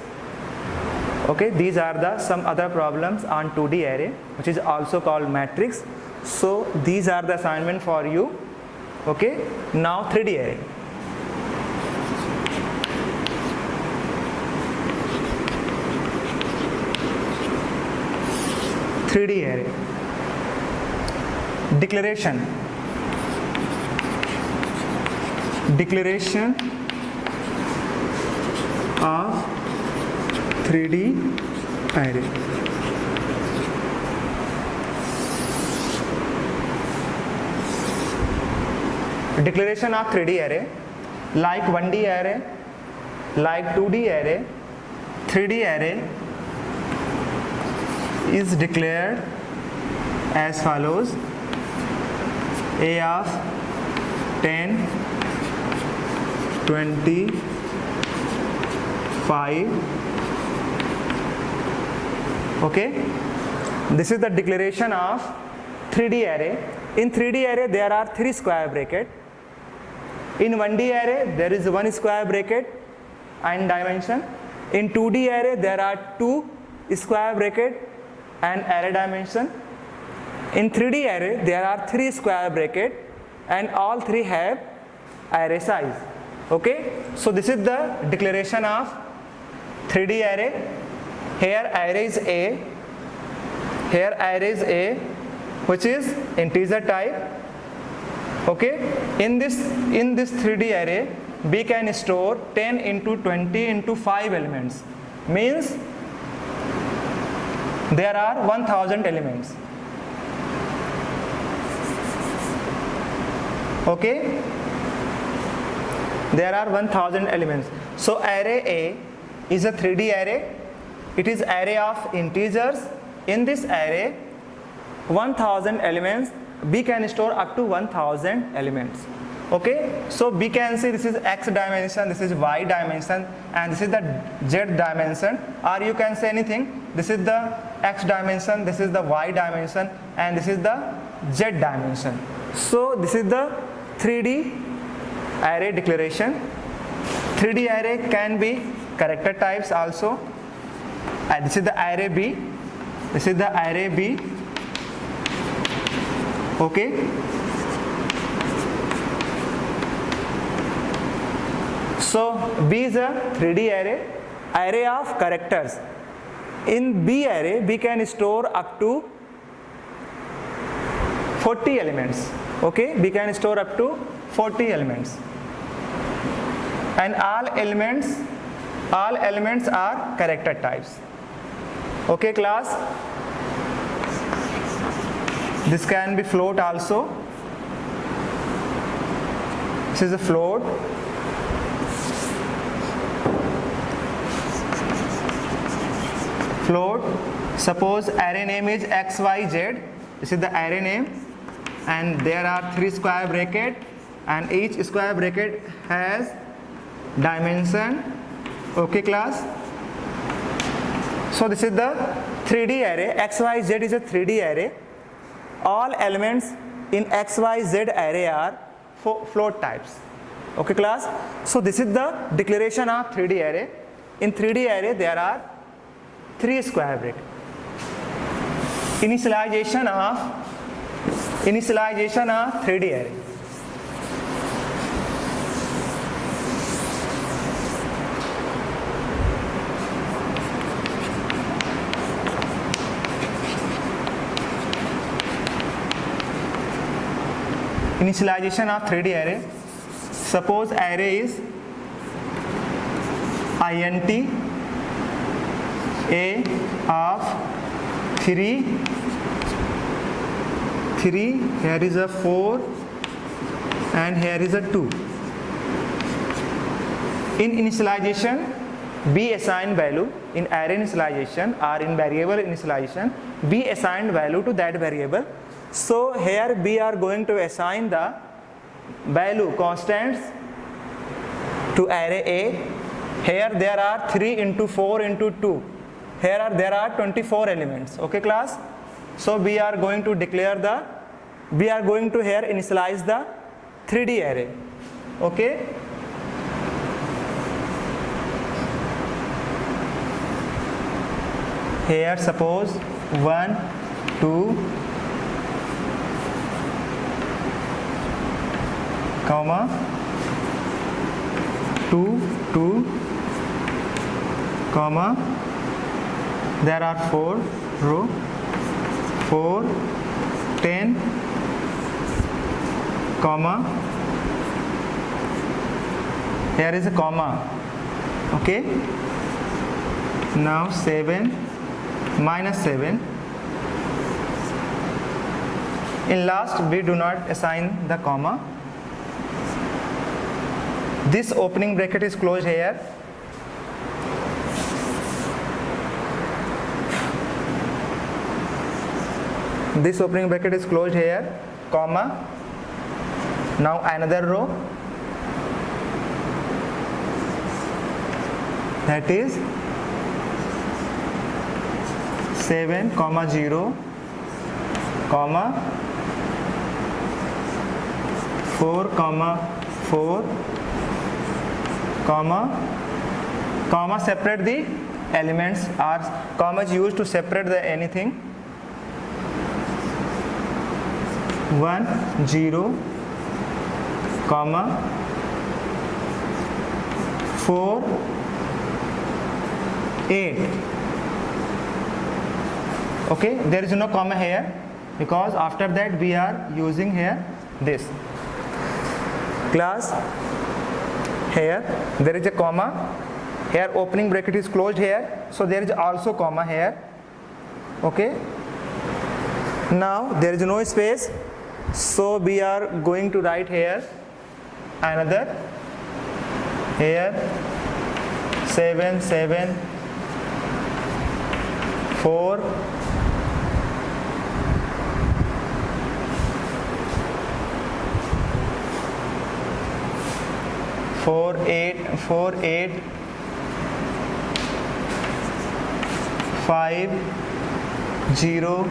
Okay, these are the some other problems on 2D array, which is also called matrix. So these are the assignment for you. Okay, now 3D array. Declaration of 3D array. Declaration of 3D array, like 1D array, like 2D array, 3D array is declared as follows: A of 10, 20, 5. Okay, this is the declaration of 3D array. In 3D array there are 3 square brackets. In 1D array there is 1 square bracket and dimension. In 2D array there are 2 square bracket and array dimension. In 3D array there are 3 square bracket and all 3 have array size. Okay, so this is the declaration of 3D array. Here array is A, here array is A, which is integer type. Okay, in this 3D array we can store 10 into 20 into 5 elements, means there are 1000 elements. Okay, there are 1000 elements. So array A is a 3D array. It is array of integers. In this array 1000 elements, we can store up to 1000 elements. Okay, so we can see this is x dimension, this is y dimension, and this is the z dimension, or you can say anything. This is the x dimension, this is the y dimension, and this is the z dimension. So this is the 3D array declaration. 3D array can be character types also. And this is the array B. This is the array B. Okay. So B is a 3D array of characters. In B array we can store up to 40 elements. Okay, we can store up to 40 elements. And all elements are character types. Okay class, this can be float also. This is a float. Float, suppose array name is xyz. This is the array name, and there are 3 square bracket, and each square bracket has dimension. Okay class, so this is the 3D array. XYZ is a 3D array. All elements in XYZ array are float types. Okay class, so this is the declaration of 3D array. In 3D array there are 3 square bracket. Initialization of 3D array. Initialization of 3D array. Suppose array is int a of 3, here is a 4, and here is a 2. In initialization, we assign value. In array initialization or in variable initialization, we assign value to that variable. So here we are going to assign the value constants to array A. Here there are 3 into 4 into 2. Here there are 24 elements. Okay class, so we are going to here initialize the 3D array. Okay, here suppose 1 2 comma 2 2 comma, there are 4 row, 4 10 comma, here is a comma. Okay, Now 7 minus 7. In last we do not assign the comma. This opening bracket is closed here. This opening bracket is closed here, comma. Now another row, that is 7, 0, 4, 4, comma separate the elements, or comma is used to separate the anything. 1, 0, 4, 8. Okay, there is no comma here because after that we are using here this. Class, here there is a comma, here opening bracket is closed here, so there is also comma here. Okay, now there is no space, so we are going to write here another, here 7, 7, 4, 4, 8, 4, 8, 5, 0,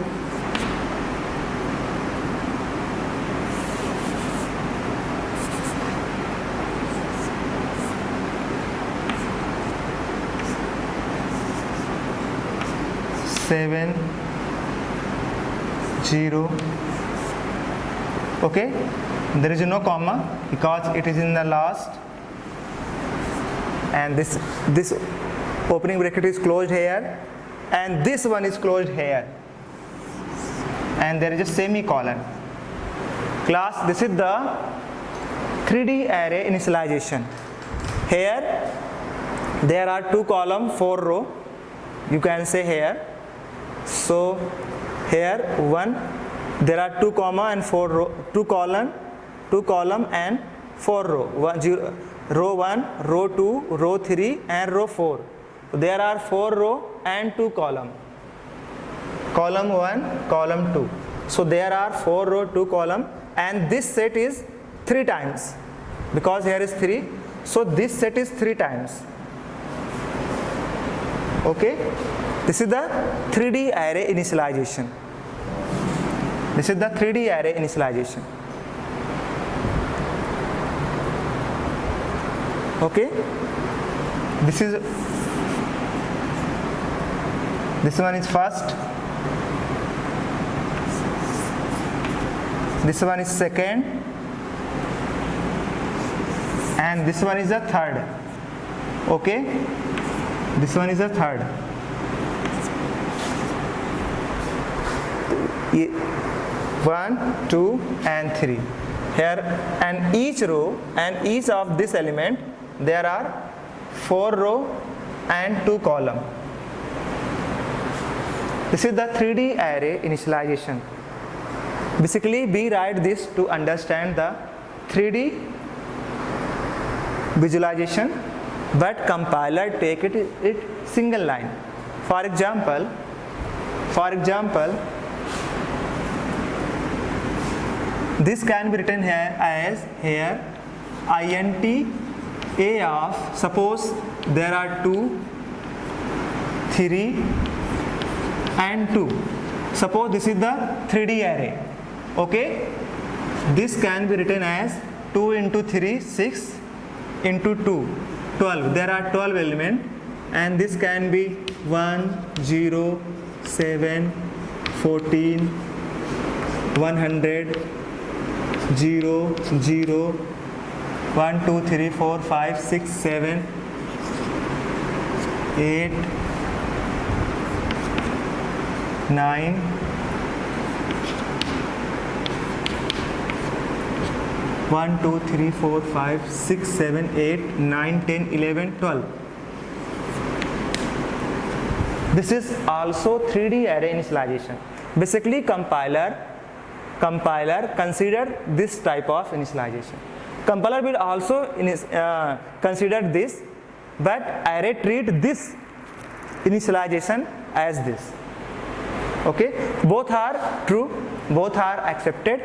7, 0. Okay, there is no comma because it is in the last, and this opening bracket is closed here, and this one is closed here, and there is a semicolon. Class, this is the 3D array initialization. Here there are 2 column, 4 row, you can say here. So here 1, there are 2 comma and 4 row, 2 column and 4 row. 1, 0, row 1, row 2, row 3 and row 4. So there are 4 row and 2 column. Column 1, column 2. So there are 4 row, 2 column, and this set is 3 times because here is 3. So this set is 3 times. Okay, this is the 3D array initialization. This is the 3D array initialization. Okay, this one is first, this one is second, and this one is the third. Okay, this one is the third. 1, 2 and 3 here, and each row and each of this element there are 4 row and 2 column. This is the 3D array initialization. Basically we write this to understand the 3D visualization, but compiler take it single line. For example, this can be written here as int a of, suppose there are 2, 3 and 2. Suppose this is the 3D array. Okay, this can be written as 2 into 3, 6 into 2, 12. There are 12 elements, and this can be 1, 0, 7, 14, 100, 0, 0, 1, 2, 3, 4, 5, 6, 7, 8, 9, 1, 2, 3, 4, 5, 6, 7, 8, 9, 10, 11, 12. This is also 3D array initialization. Basically compiler consider this type of initialization. Compiler will also consider this, but array treat this initialization as this. Okay, both are true, both are accepted.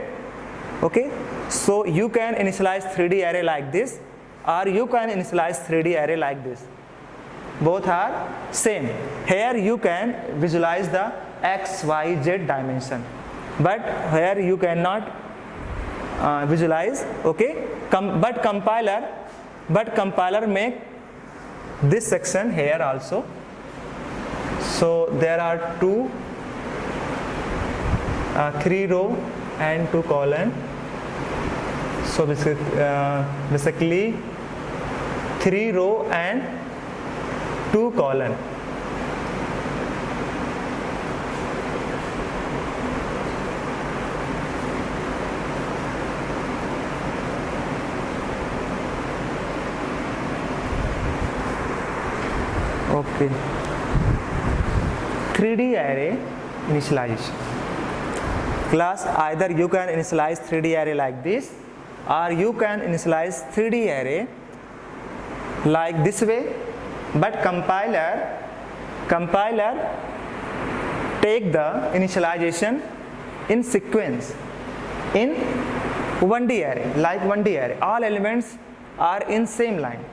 Okay, so you can initialize 3D array like this, or you can initialize 3D array like this. Both are same. Here you can visualize the x, y, z dimension, but here you cannot visualize. Okay, but compiler make this section here also. So there are 3 row and 2 column. So basically 3 row and 2 column. Okay. 3D array initialization. Class, either you can initialize 3D array like this, or you can initialize 3D array like this way, but compiler take the initialization in sequence in 1D array, like 1D array. All elements are in same line.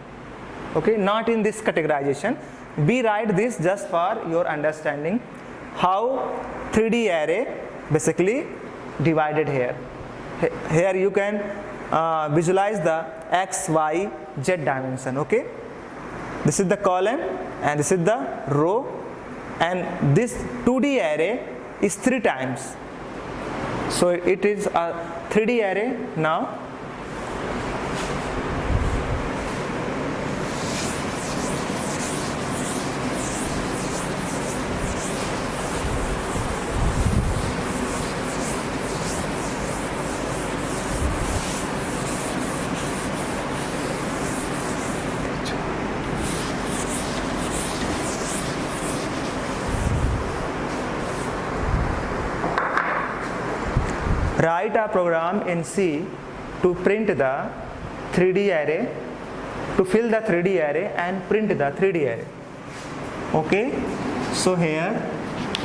Okay, not in this categorization. We write this just for your understanding how 3D array basically divided here. Here you can visualize the x, y, z dimension. Okay, this is the column and this is the row, and this 2D array is 3 times. So it is a 3D array now. Write a program in C to print the 3D array, to fill the 3D array and print the 3D array. Okay, so here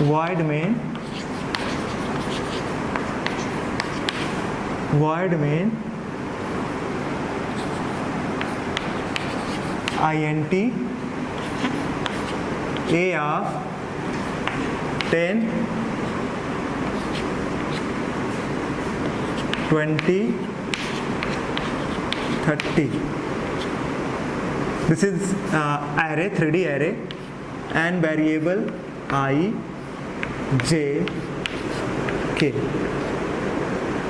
void main int a of 10, 20, 30. This is array, 3D array, and variable I, j, k.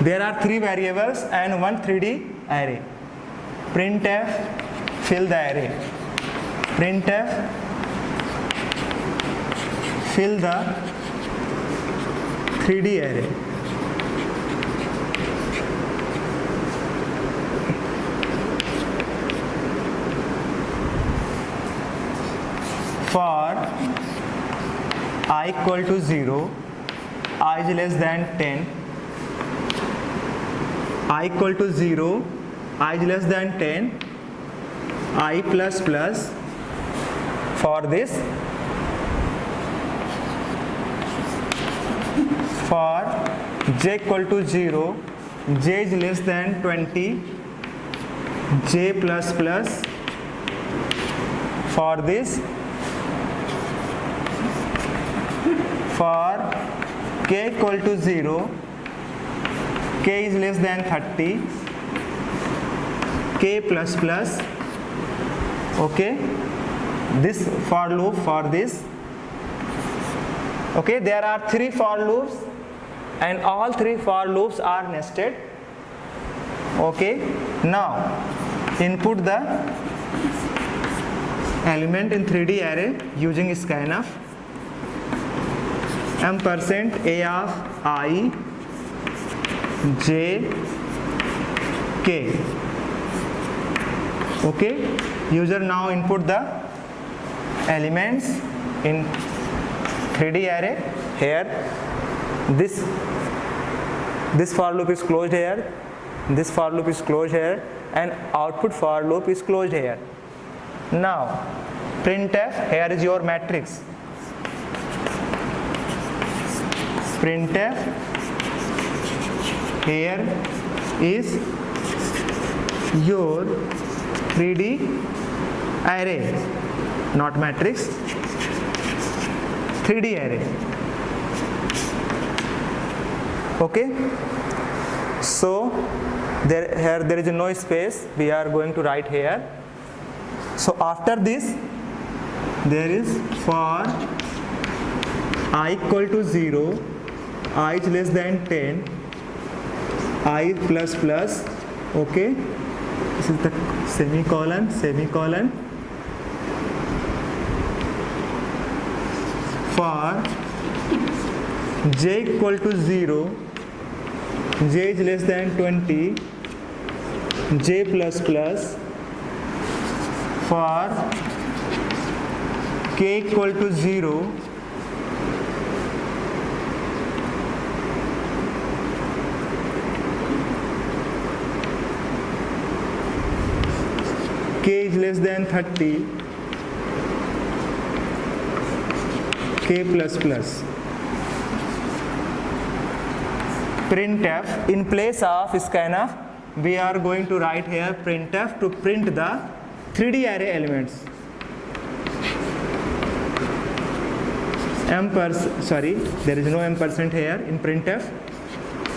There are 3 variables and 1 3D array. Printf, fill the array. Printf, fill the 3D array. For I equal to 0, I is less than 10, I equal to 0, I is less than 10, I plus plus. For this, for j equal to 0, j is less than 20, j plus plus. For this, for k equal to 0, k is less than 30, k plus plus. Okay, this for loop for this. Okay, there are 3 for loops and all 3 for loops are nested. Okay, now input the element in 3D array using scanf. Ampersand a of I, j, k. Okay, user now input the elements in 3D array. Here this for loop is closed here, this for loop is closed here, and output for loop is closed here. Now printf, here is your matrix. Printf, here is your 3D array, not matrix, 3D array. Okay, so there is no space, we are going to write here. So after this there is for I equal to 0, I is less than 10, I plus plus, okay, this is the semicolon, for j equal to 0, j is less than 20, j plus plus, for k equal to 0, k is less than 30, k plus plus. Printf, in place of scanf, we are going to write here printf to print the 3D array elements. There is no ampersand here in printf.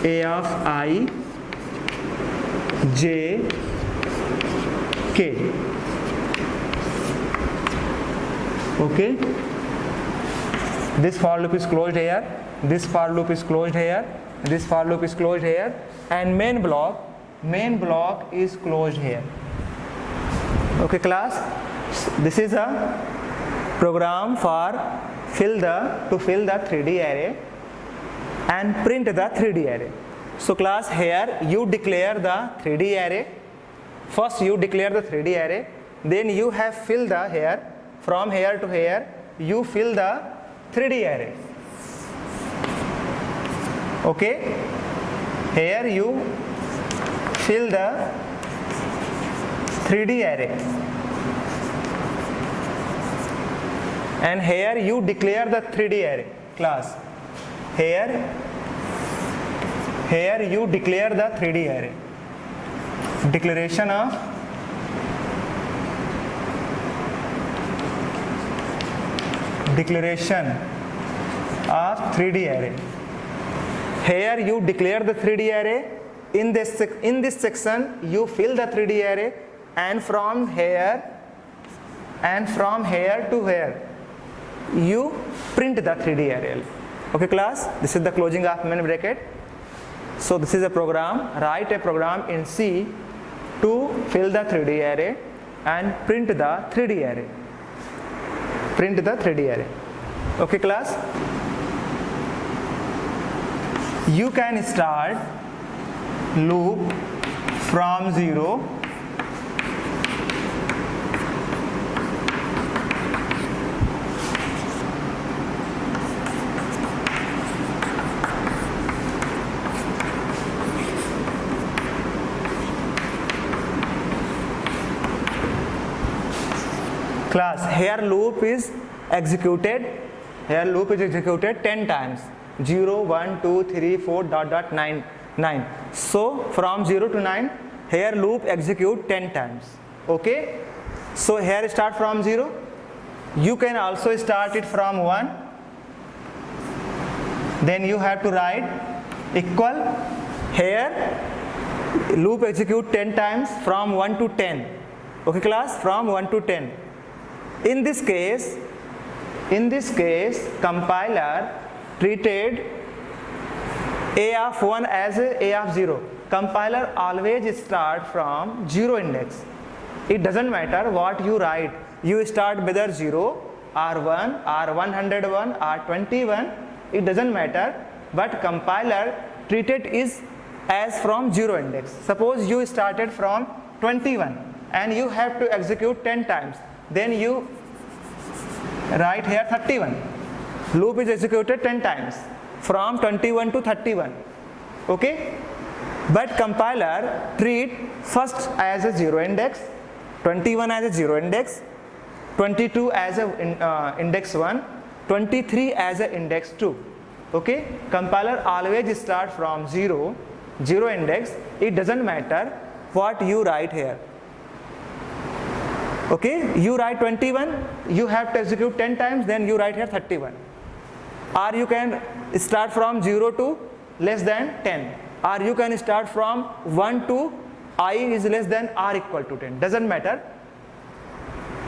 A of I, j, k. Okay. This for loop is closed here. This for loop is closed here. This for loop is closed here, and main block is closed here. Okay class, this is a program for to fill the 3D array and print the 3D array. So class, here you declare the 3D array. First you declare the 3D array, then you have fill the here, from here to here you fill the 3D array. Okay, here you fill the 3D array, and here you declare the 3D array class. Here you declare the 3D array. Declaration of declaration of 3D array. Here you declare the 3D array. In this section you fill the 3D array, and from here to here you print the 3D array. Okay class, this is the closing of main bracket. So this is a program. Write a program in C to fill the 3D array and print the 3D array. Print the 3D array. Okay class, you can start loop from 0 class. Here loop is executed 10 times. 0, 1, 2, 3, 4, ... 9. So from 0 to 9 here loop execute 10 times. Okay, so here start from 0. You can also start it from 1. Then you have to write equal. Here loop execute 10 times from 1 to 10. Okay class, from 1 to 10. In this case compiler treated a of 1 as a of 0. Compiler always start from 0 index. It doesn't matter what you write. You start whether 0 or 1 or 101 or 21. It doesn't matter. But compiler treated is as from 0 index. Suppose you started from 21 and you have to execute 10 times. Then you write here 31. loop is executed 10 times from 21 to 31. Okay, but compiler treat first as a 0 index, 21 as a 0 index, 22 as a index 1, 23 as a index 2. Okay, compiler always start from 0 index. It doesn't matter what you write here. Okay, you write 21, you have to execute 10 times, then you write here 31. Or you can start from 0 to less than 10, or you can start from 1 to I is less than or equal to 10. Doesn't matter.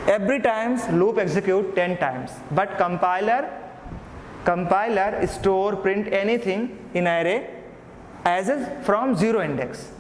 Every times loop execute 10 times, but compiler store print anything in array as from 0 index.